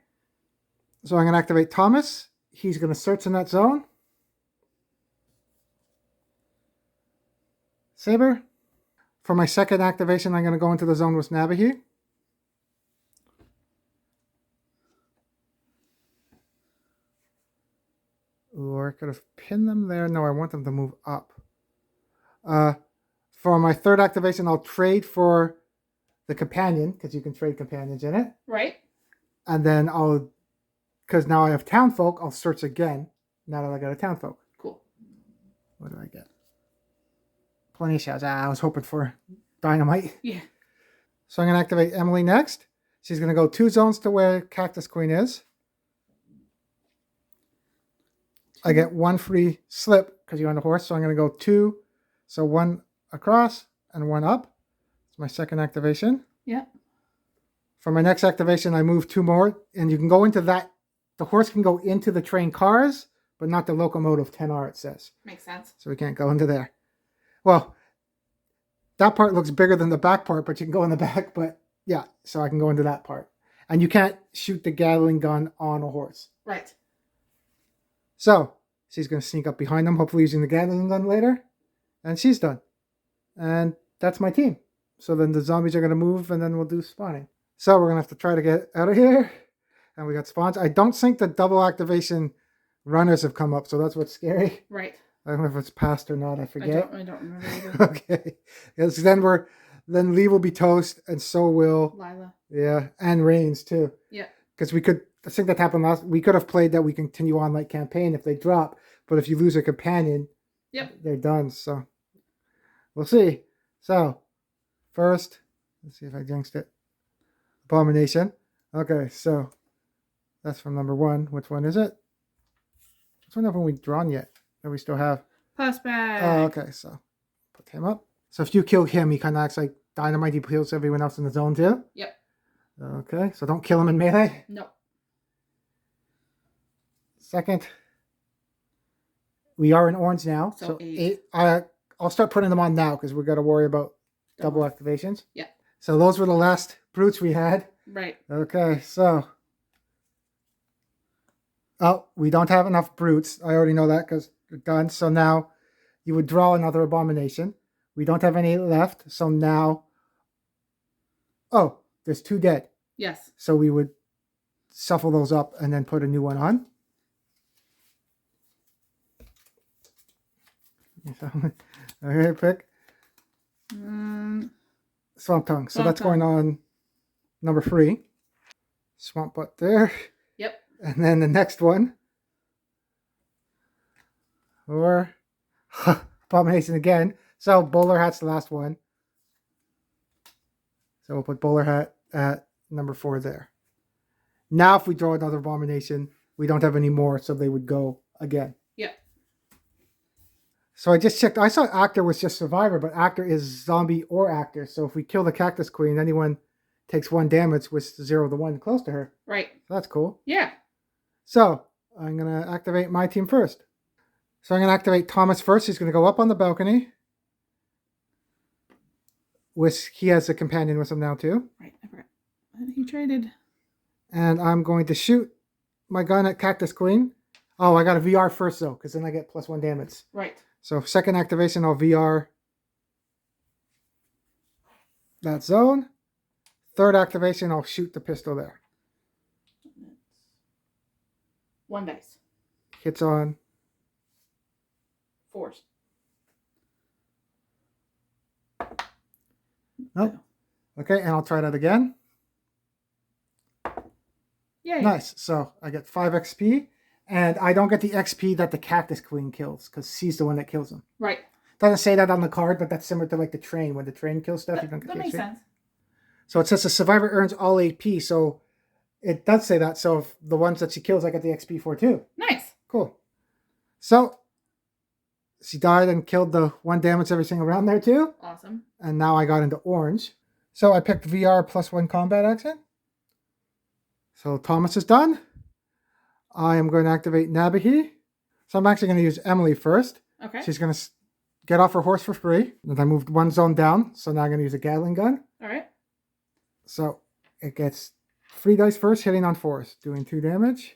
So I'm going to activate Thomas. He's going to search in that zone. Saber. For my second activation, I'm going to go into the zone with Nabahi. Or I could have pinned them there. No, I want them to move up. For my third activation, I'll trade for the companion, because you can trade companions in it. Right. And then because now I have townfolk, I'll search again, now that I got a townfolk. Cool. What do I get? Plenty of shells. I was hoping for dynamite. Yeah. So I'm going to activate Emily next. She's going to go 2 zones to where Cactus Queen is. I get 1 free slip because you're on the horse, so I'm going to go 2. So 1 across and 1 up. It's my second activation. Yeah. For my next activation, I move 2 more, and you can go into that. The horse can go into the train cars, but not the locomotive 10R, it says. Makes sense. So we can't go into there. Well, that part looks bigger than the back part, but you can go in the back. But yeah, so I can go into that part. And you can't shoot the Gatling gun on a horse. Right. So she's going to sneak up behind them, hopefully using the Gatling gun later. And she's done. And that's my team. So then the zombies are going to move, and then we'll do spawning. So we're going to have to try to get out of here. And we got spawns. I don't think the double activation runners have come up, so that's what's scary. Right. I don't know if it's passed or not. I forget. I don't remember either. Okay. Because then Lee will be toast, and so will Lila. Yeah, and Reigns too. Yeah. Because I think that happened last. We could have played that we continue on like campaign if they drop, but if you lose a companion, yep, they're done. So we'll see. So first, let's see if I jinxed it. Abomination. Okay, so that's from number 1. Which one is it? Which one haven't we drawn yet? That we still have. Pussbag. Oh, okay. So put him up. So if you kill him, he kind of acts like dynamite. He kills everyone else in the zone too. Yep. Okay. So don't kill him in melee. No. Second, we are in orange now. So 8. I'll start putting them on now because we're going to worry about double activations. Yeah. So those were the last brutes we had. Right. Okay. So. Oh, we don't have enough brutes. I already know that because they're done. So now you would draw another abomination. We don't have any left. So now, oh, there's 2 dead. Yes. So we would shuffle those up and then put a new one on. Okay, pick. Swamp Tongue. So that's going on number 3. Swamp Butt there. Yep. And then the next one. Or Abomination again. So Bowler Hat's the last one. So we'll put Bowler Hat at number 4 there. Now if we draw another Abomination, we don't have any more, so they would go again. Yep. So I just checked. I saw Actor was just Survivor, but Actor is zombie or actor. So if we kill the Cactus Queen, anyone takes 1 damage with 0 to 1 close to her. Right. So that's cool. Yeah. So I'm going to activate my team first. So I'm going to activate Thomas first. He's going to go up on the balcony. He has a companion with him now too. Right. I forgot. He traded. And I'm going to shoot my gun at Cactus Queen. Oh, I got a VR first though, because then I get +1 damage. Right. So second activation, I'll VR that zone. Third activation, I'll shoot the pistol there. 1 dice. Hits on 4s. Nope. Okay, and I'll try that again. Yay. Nice. So I get 5 XP, and I don't get the XP that the Cactus Queen kills, because she's the one that kills them. Right. Doesn't say that on the card, but that's similar to like the train. When the train kills stuff, you don't get that the makes XP. sense. So it says the survivor earns all AP, so it does say that. So if the ones that she kills, I get the XP for too. Nice. Cool. So she died and killed the 1 damage every single round there too. Awesome. And now I got into orange. So I picked VR +1 combat action. So Thomas is done. I am going to activate Nabahi. So I'm actually going to use Emily first. Okay. She's going to get off her horse for free. And I moved 1 zone down. So now I'm going to use a Gatling gun. All right. So it gets 3 dice first, hitting on 4s, doing 2 damage.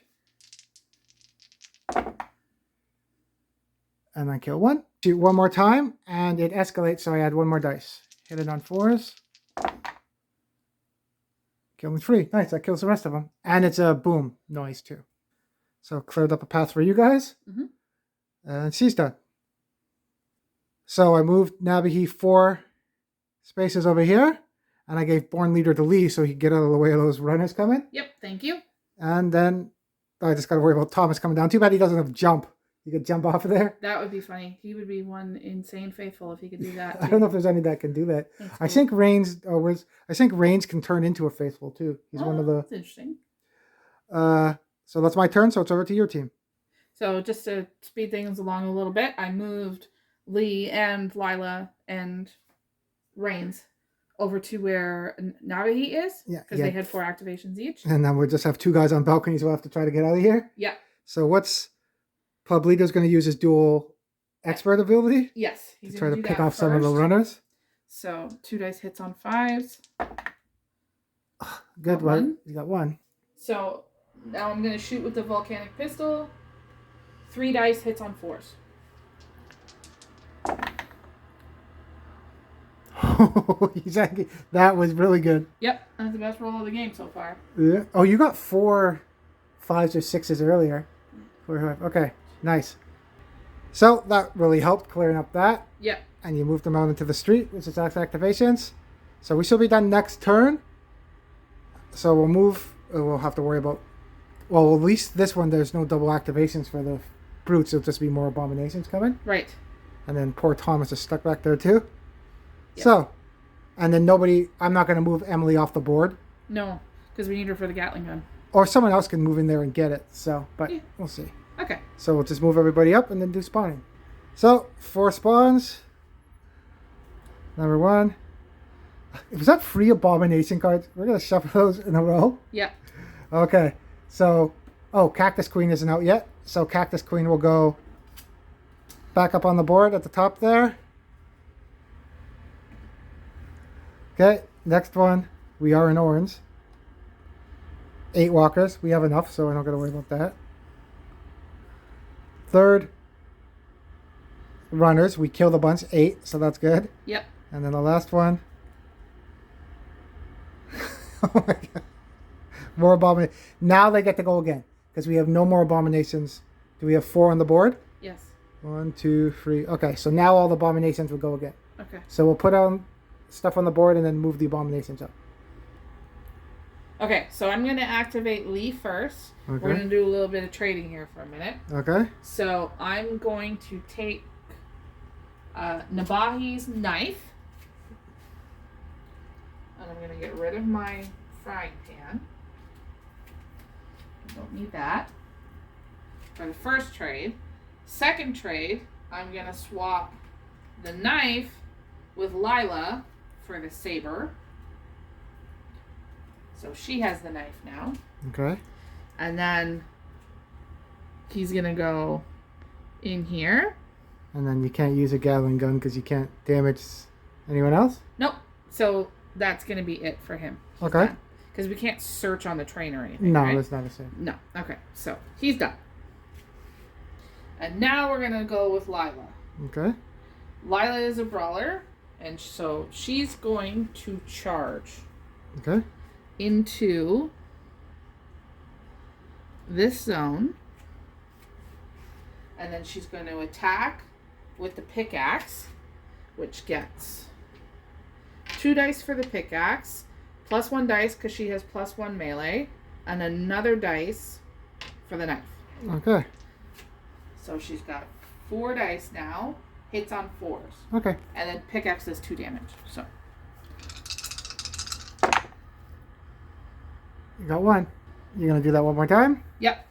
And I kill 1. Shoot 1 more time, and it escalates, so I add 1 more dice. Hit it on 4s. Kill 3. Nice, that kills the rest of them. And it's a boom noise, too. So cleared up a path for you guys. Mm-hmm. And she's done. So I moved Nabahi 4 spaces over here. And I gave Born Leader to Lee so he could get out of the way of those runners coming. Yep, thank you. And then I just got to worry about Thomas coming down. Too bad he doesn't have jump. He could jump off of there. That would be funny. He would be one insane faithful if he could do that. I don't know if there's any that can do that. That's I cool. think Range can turn into a faithful too. He's one of the. That's interesting. So that's my turn. So it's over to your team. So just to speed things along a little bit, I moved Lee and Lila and Reigns over to where Nabahi is. Yeah. Because they had 4 activations each. And then we'll just have 2 guys on balconies who have to try to get out of here. Yeah. So what's Pablito's going to use his dual expert ability? Yes. To try to pick off some of the runners. So 2 dice hits on 5s. Good Got one. 1. You got 1. So now I'm going to shoot with the volcanic pistol. 3 dice hits on 4s. That was really good. Yep, that's the best roll of the game so far. Yeah. Oh, you got 4 5s or 6s earlier. 4 5. Okay, nice. So that really helped clearing up that. Yep. And you moved them out into the street, which is activations. So we should be done next turn. So we'll move. We'll have to worry about. Well, at least this one, there's no double activations for the brutes. It'll just be more abominations coming. Right. And then poor Thomas is stuck back there too. Yep. So, and then nobody. I'm not going to move Emily off the board. No, because we need her for the Gatling gun. Or someone else can move in there and get it. So, but Yeah. we'll see. Okay. So we'll just move everybody up and then do spawning. So 4 spawns. Number 1. Was that 3 abomination cards? We're gonna shuffle those in a row. Yep. Okay. So, Cactus Queen isn't out yet. So Cactus Queen will go back up on the board at the top there. Okay. Next one. We are in orange. 8 walkers. We have enough, so I don't gotta worry about that. 3rd, runners. We killed a bunch. 8, so that's good. Yep. And then the last one. Oh my god. More abominations. Now they get to go again. Because we have no more abominations. Do we have 4 on the board? Yes. 1, 2, 3. Okay, so now all the abominations will go again. Okay. So we'll put on stuff on the board and then move the abominations up. Okay, so I'm going to activate Lee first. Okay. We're going to do a little bit of trading here for a minute. Okay. So I'm going to take Nabahi's knife. And I'm going to get rid of my frying pan. Don't need that. For the first trade. Second trade, I'm going to swap the knife with Lila for the saber. So she has the knife now. Okay. And then he's going to go in here. And then you can't use a Gatling gun because you can't damage anyone else? Nope. So that's going to be it for him. Okay. Because we can't search on the train or anything. No, right? that's not the same. No. Okay. So he's done. And now we're going to go with Lila. Okay. Lila is a brawler. And so she's going to charge Okay. into this zone. And then she's going to attack with the pickaxe, which gets 2 dice for the pickaxe, plus 1 dice because she has plus 1 melee, and another dice for the knife. Okay. So she's got 4 dice now, hits on 4s. Okay. And then pickaxe does 2 damage. So You got 1. You're going to do that one more time? yep.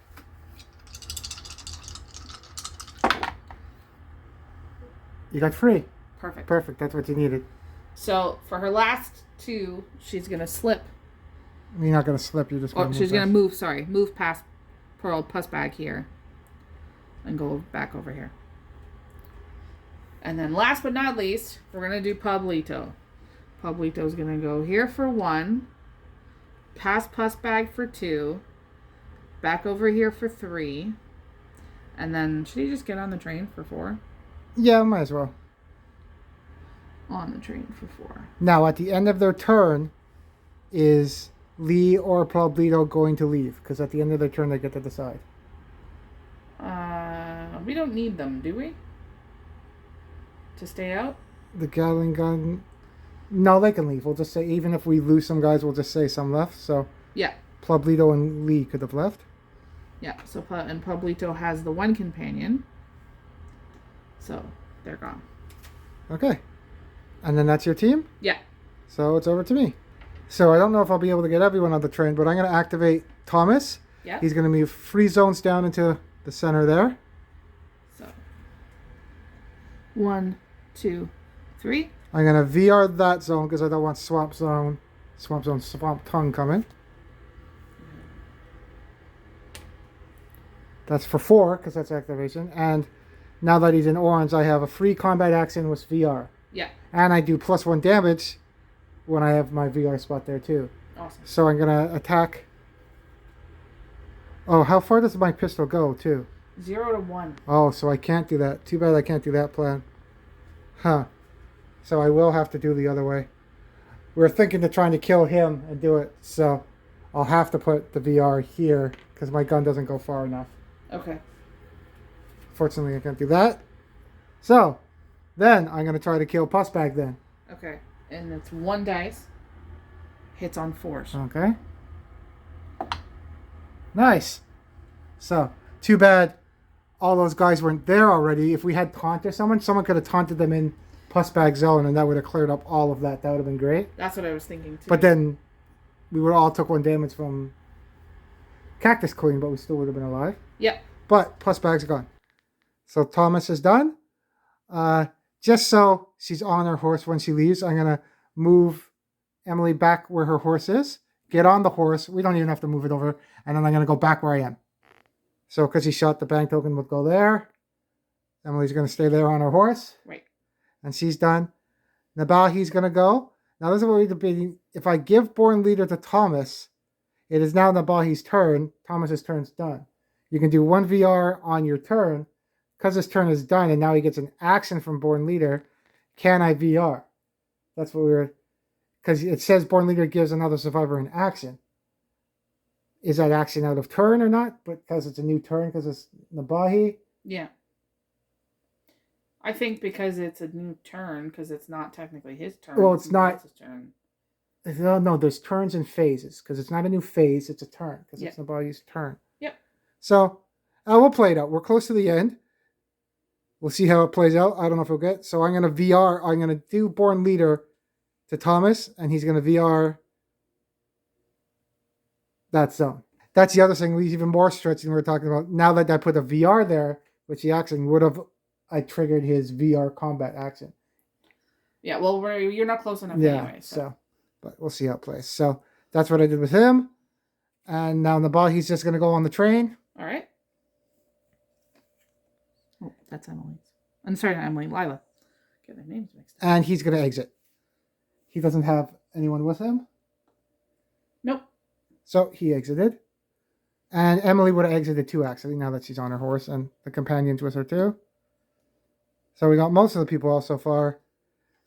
You got 3. Perfect. Perfect. That's what you needed. So for her last 2, she's gonna slip. You're not gonna slip. You're just gonna. She's gonna move. Sorry, move past Pearl Puss Bag here, and go back over here. And then last but not least, we're gonna do Pablito. Pablito's gonna go here for 1, past Puss Bag for 2, back over here for 3, and then should he just get on the train for 4? Yeah, might as well. On the train for 4. Now, at the end of their turn, is Lee or Pablito going to leave? Because at the end of their turn, they get to decide. We don't need them, do we? To stay out? The Gatling gun... No, they can leave. We'll just say, even if we lose some guys, we'll just say some left. So, yeah. Pablito and Lee could have left. Yeah, so and Pablito has the 1 companion. So, they're gone. Okay. And then that's your team? Yeah. So, it's over to me. So, I don't know if I'll be able to get everyone on the train, but I'm going to activate Thomas. Yeah. He's going to move 3 zones down into the center there. So, 1, 2, 3. I'm going to VR that zone because I don't want Swamp Tongue coming. That's for 4 because that's activation. And now that he's in orange, I have a free combat action with VR. Yeah. And I do +1 damage when I have my VR spot there too. Awesome. So I'm going to attack. Oh, how far does my pistol go too? 0 to 1. Oh, so I can't do that. Too bad I can't do that plan. Huh. So I will have to do the other way. We're thinking of trying to kill him and do it. So I'll have to put the VR here because my gun doesn't go far enough. Okay. Fortunately, I can't do that. So then I'm going to try to kill Pussbag then. Okay. And it's 1 dice. Hits on 4s. Okay. Nice. So, too bad all those guys weren't there already. If we had taunted someone could have taunted them in Pussbag zone and that would have cleared up all of that. That would have been great. That's what I was thinking too. But then we would all took 1 damage from Cactus Queen, but we still would have been alive. Yep. But Pussbag's gone. So Thomas is done. Just so she's on her horse when she leaves, I'm going to move Emily back where her horse is. Get on the horse. We don't even have to move it over. And then I'm going to go back where I am. So because he shot, the bang token would go there. Emily's going to stay there on her horse. Right. And she's done. Nabahi's going to go. Now this is what we're debating. If I give Born Leader to Thomas, it is now Nabahi's turn. Thomas's turn's done. You can do 1 VR on your turn. Because his turn is done and now he gets an action from Born Leader, can I VR? That's what we were... Because it says Born Leader gives another survivor an action. Is that action out of turn or not? But because it's a new turn, because it's Nabahi? Yeah. I think because it's a new turn, because it's not technically his turn. Well, it's not... His turn. No, there's turns and phases. Because it's not a new phase, it's a turn. Because it's Nabahi's turn. Yep. So, we'll play it out. We're close to the end. We'll see how it plays out. I don't know if we'll get. So I'm going to VR. I'm going to do Born Leader to Thomas. And he's going to VR that zone. That's the other thing. We're even more stretching we're talking about. Now that I put a VR there, which the action would have, I triggered his VR combat action. Yeah, well, you're not close enough anyway. So, but we'll see how it plays. So that's what I did with him. And now Nabahi's just going to go on the train. All right. Oh, that's Emily's. I'm sorry, not Emily. Lila. Get their names mixed up. And he's going to exit. He doesn't have anyone with him. Nope. So he exited. And Emily would have exited too, actually, now that she's on her horse. And the companion's with her too. So we got most of the people out so far.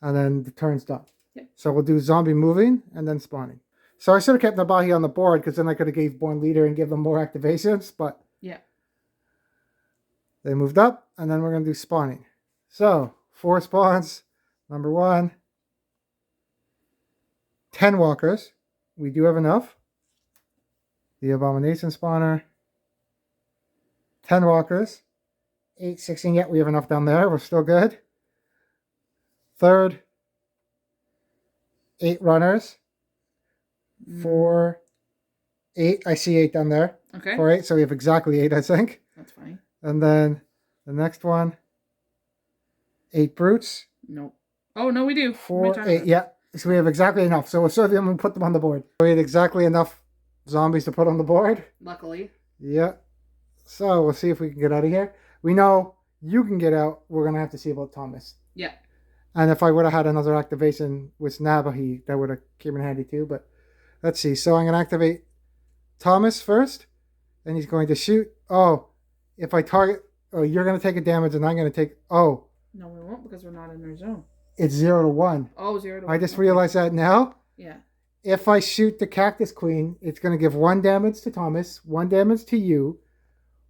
And then the turn's done. Yep. So we'll do zombie moving and then spawning. So I should have kept Nabahi on the board because then I could have gave Born Leader and give them more activations. But yeah. They moved up, and then we're going to do spawning. So, 4 spawns. Number 1. 10 walkers. We do have enough. The Abomination spawner. 10 walkers. 8, 16. Yeah, we have enough down there. We're still good. 3rd. 8 runners. 4. 8. I see 8 down there. Okay. 4, 8. So we have exactly 8, I think. That's funny. And then the next one, 8 brutes. Nope. Oh, no, we do. 4, 8. Yeah. So we have exactly enough. So we'll show them and put them on the board. We had exactly enough zombies to put on the board. Luckily. Yeah. So we'll see if we can get out of here. We know you can get out. We're going to have to see about Thomas. Yeah. And if I would have had another activation with Nabahi, that would have came in handy too. But let's see. So I'm going to activate Thomas first. And he's going to shoot. Oh, if I target... Oh, you're going to take a damage and I'm going to take... Oh. No, we won't because we're not in our zone. It's 0 to 1. Oh, 0 to 1. I just realized that now. Yeah. If I shoot the Cactus Queen, it's going to give 1 damage to Thomas, 1 damage to you,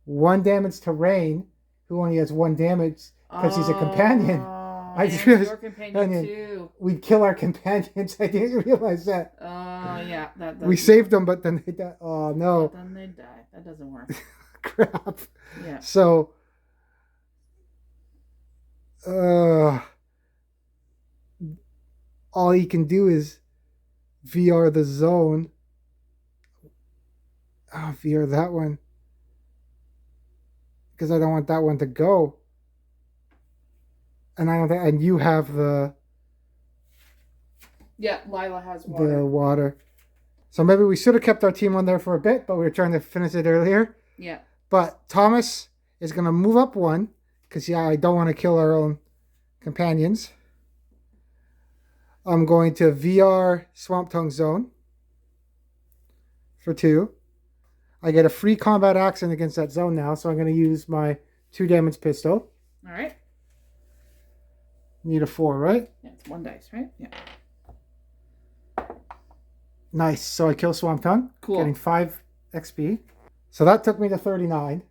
1 damage to Rain, who only has 1 damage because he's a companion. I just realized your companion too. We'd kill our companions. I didn't realize that. Yeah. We saved them, but then they died. Oh, no. But then they die. That doesn't work. Crap. Yeah. So... all he can do is VR the zone. Oh, VR that one. Because I don't want that one to go. And I don't think, and you have the... Yeah, Lila has water. The water. So maybe we should have kept our team on there for a bit, but we were trying to finish it earlier. Yeah. But Thomas is going to move up 1. Because, yeah, I don't want to kill our own companions. I'm going to VR Swamp Tongue Zone for 2. I get a free combat action against that zone now, so I'm going to use my 2 damage pistol. All right. Need a 4, right? Yeah, it's 1 dice, right? Yeah. Nice. So I kill Swamp Tongue. Cool. Getting 5 XP. So that took me to 39.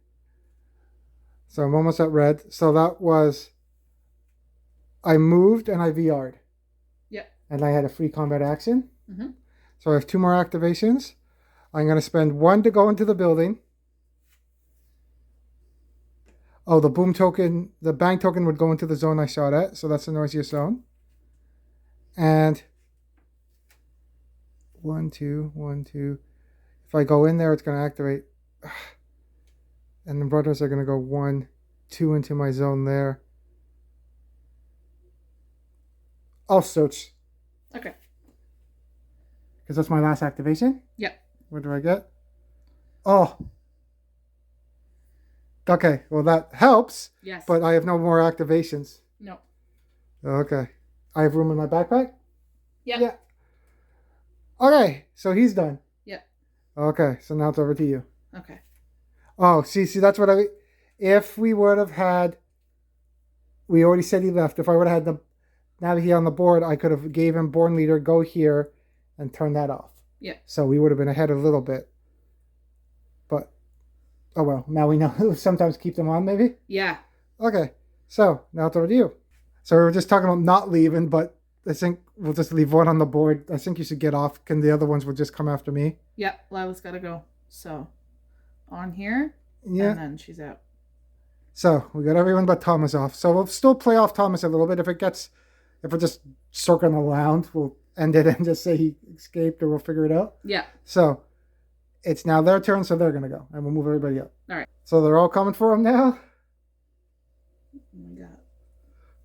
So I'm almost at red. So that was... I moved and I VR'd. Yep. And I had a free combat action. Mm-hmm. So I have 2 more activations. I'm going to spend 1 to go into the building. Oh, the boom token, the bang token would go into the zone I shot at. So that's the noisiest zone. And 1, 2, 1, 2. If I go in there, it's going to activate. And the brothers are going to go 1, 2 into my zone there. I'll search. Okay. Because that's my last activation? Yep. What do I get? Oh. Okay, well that helps. Yes. But I have no more activations. No. Okay. I have room in my backpack? Yep. Yeah. Okay, so he's done. Yep. Okay, so now it's over to you. Okay. Oh, see, that's what I... If we would have had... We already said he left. If I would have had the... Now that he's on the board, I could have gave him Born Leader, go here, and turn that off. Yeah. So we would have been ahead a little bit. But, oh well, now we know. Sometimes keep them on, maybe? Yeah. Okay, so now it's over to you. So we were just talking about not leaving, but I think we'll just leave 1 on the board. I think you should get off. Can the other ones will just come after me? Yep, Lila's got to go. So, on here, yeah. And then she's out. So, we got everyone but Thomas off. So we'll still play off Thomas a little bit. If we're just circling around, we'll end it and just say he escaped, or we'll figure it out. Yeah. So, it's now their turn, so they're going to go. And we'll move everybody up. All right. So they're all coming for him now? We got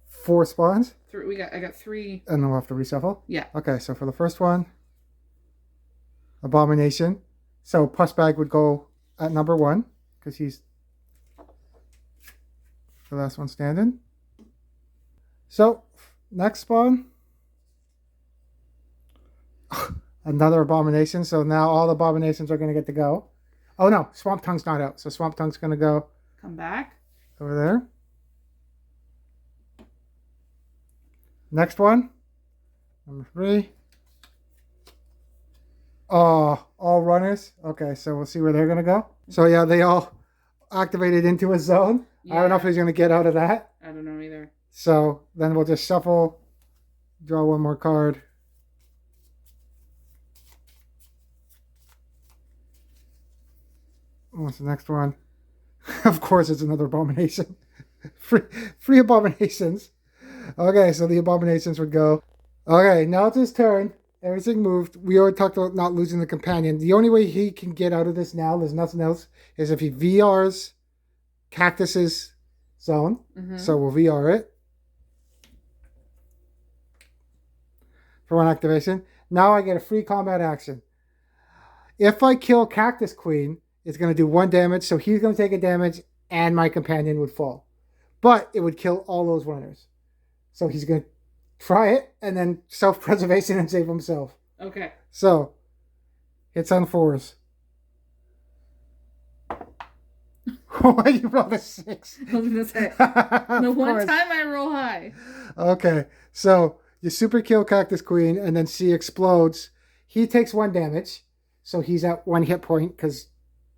4 spawns? I got 3. And then we'll have to reshuffle? Yeah. Okay, so for the first one, Abomination. So Pussbag would go at number 1, because he's the last one standing. So, next spawn. Another Abomination. So now all the Abominations are going to get to go. Oh no, Swamp Tongue's not out. So Swamp Tongue's going to go... Come back. Over there. Next one. Number 3. Oh, all runners. Okay, so we'll see where they're going to go. So yeah, they all activated into a zone. Yeah. I don't know if he's going to get out of that. I don't know either. So then we'll just shuffle, draw 1 more card. What's the next one? Of course, it's another Abomination. Free Abominations. Okay, so the Abominations would go. Okay, now it's his turn. Everything moved. We already talked about not losing the companion. The only way he can get out of this now, there's nothing else, is if he VRs Cactus's zone. Mm-hmm. So we'll VR it. for one activation. Now I get a free combat action. If I kill Cactus Queen, it's going to do 1 damage, so he's going to take a damage, and my companion would fall. But it would kill all those runners. So he's going to try it, and then self-preservation and save himself. Okay. So, it's on 4s. Why you roll a 6? I was going to say, the one time I roll high. Okay, so you super kill Cactus Queen, and then she explodes. He takes 1 damage, so he's at 1 hit point, because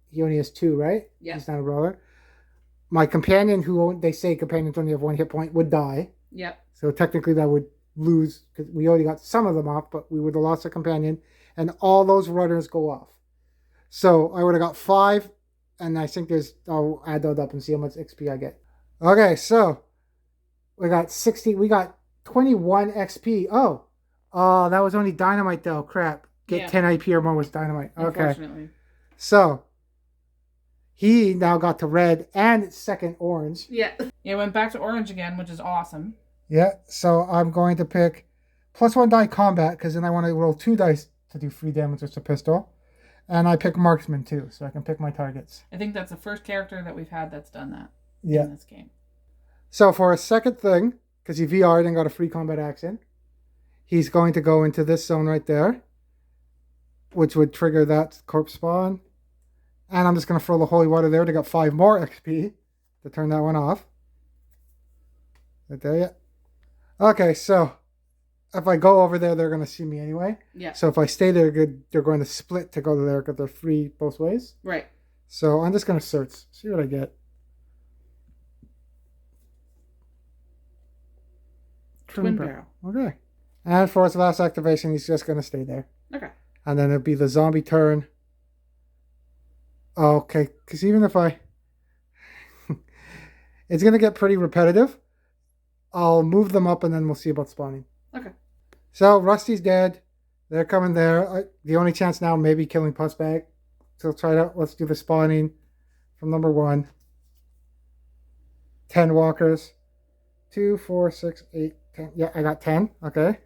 he only has 2, right? Yeah. He's not a roller. My companion, who they say companions only have 1 hit point, would die. Yep. So technically that would lose, because we already got some of them off, but we would have lost a companion, and all those runners go off. So I would have got 5, and I think I'll add that up and see how much XP I get. Okay, so we got 21 XP. Oh, that was only dynamite though. Crap. Get 10 IP or more was dynamite. Okay. Unfortunately. So he now got to red and second orange. Yeah. Yeah, went back to orange again, which is awesome. Yeah, so I'm going to pick +1 die combat, because then I want to roll 2 dice to do free damage with the pistol. And I pick marksman too, so I can pick my targets. I think that's the first character that we've had that's done that in this game. So for a second thing, because he VR'd and got a free combat action, he's going to go into this zone right there, which would trigger that corpse spawn. And I'm just going to throw the holy water there to get 5 more XP to turn that one off. Right there, yeah. Okay, so if I go over there, they're going to see me anyway. Yeah. So if I stay there, they're going to split to go to there because they're free both ways. Right. So I'm just going to search, see what I get. Twin barrel. Okay. And for his last activation, he's just going to stay there. Okay. And then it'll be the zombie turn. Okay, because even if I... it's going to get pretty repetitive. I'll move them up and then we'll see about spawning. Okay. So, Rusty's dead. They're coming there. The only chance now may be killing Pussbag. So try it out. Let's do the spawning from number 1. 10 walkers. 2, 4, 6, 8, 10. Yeah, I got 10. Okay.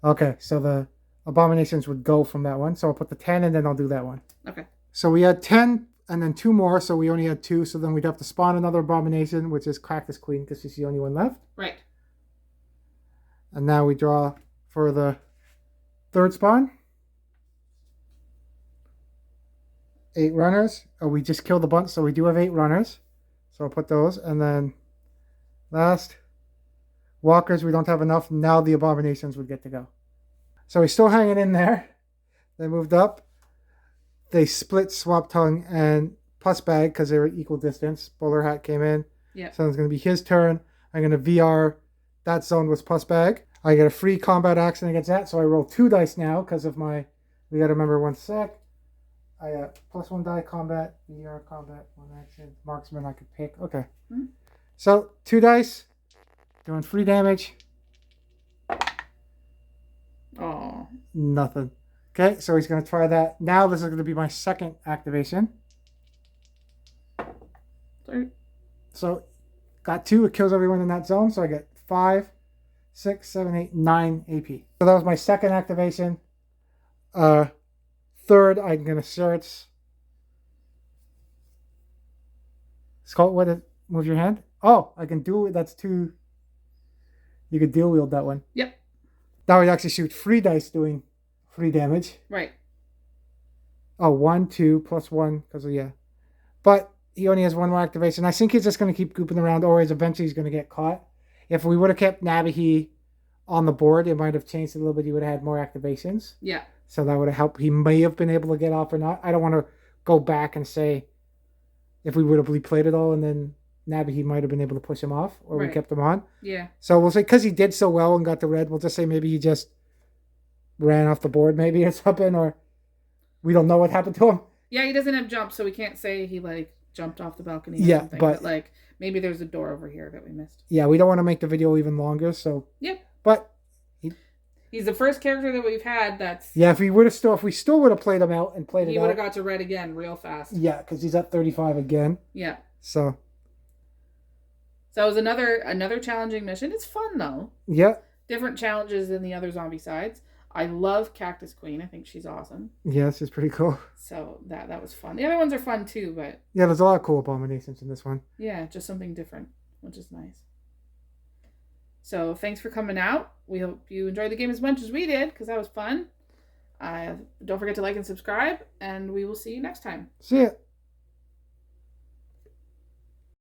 Okay, so the abominations would go from that one. So I'll put the 10 and then I'll do that one. Okay. So we had 10 and then 2 more. So we only had 2. So then we'd have to spawn another abomination, which is Cactus Queen, because she's the only one left. Right. And now we draw for the 3rd spawn. 8 runners. Oh, we just killed a bunch, so we do have 8 runners. So I'll put those. And then last, walkers, we don't have enough. Now the abominations would get to go. So he's still hanging in there. They moved up. They split Swap Tongue and Pussbag because they were equal distance. Bowler Hat came in. Yeah. So it's going to be his turn. I'm going to VR that zone with Pussbag. I get a free combat action against that. So I roll 2 dice now because of my... We got to remember 1 sec. I got +1 die combat, VR combat, 1 action, marksman I could pick. Okay. Mm-hmm. So 2 dice. Doing free damage. Oh. Nothing. Okay, so he's going to try that. Now this is going to be my second activation. Sorry. So got 2. It kills everyone in that zone. So I get 5, 6, 7, 8, 9 AP. So that was my second activation. Third, I'm going to search. Skull, what is, move your hand? Oh, I can do it. That's 2. You could dual wield that one. Yep. Now we actually shoot 3 dice doing free damage. Right. Oh, 1, 2, +1, because of, yeah. But he only has 1 more activation. I think he's just going to keep gooping around, or eventually he's going to get caught. If we would have kept Nabahi on the board, it might have changed a little bit. He would have had more activations. Yeah. So that would have helped. He may have been able to get off or not. I don't want to go back and say if we would have replayed it all and then Nabahi might have been able to push him off, or we kept him on. Yeah. So we'll say, because he did so well and got the red, we'll just say maybe he just ran off the board maybe or something, or we don't know what happened to him. Yeah, he doesn't have jump, so we can't say he, like, jumped off the balcony or something. But, like, maybe there's a door over here that we missed. Yeah, we don't want to make the video even longer, so... Yep. But... He's the first character that we've had that's... Yeah, if we still would have played him out and played it out... He would have got to red again real fast. Yeah, because he's at 35 again. Yeah. So So it was another challenging mission. It's fun though. Yeah. Different challenges than the other zombie sides. I love Cactus Queen. I think she's awesome. Yes, it's pretty cool. So that was fun. The other ones are fun too, but yeah, there's a lot of cool abominations in this one. Yeah, just something different, which is nice. So thanks for coming out. We hope you enjoyed the game as much as we did, because that was fun. Don't forget to like and subscribe, and we will see you next time. See ya.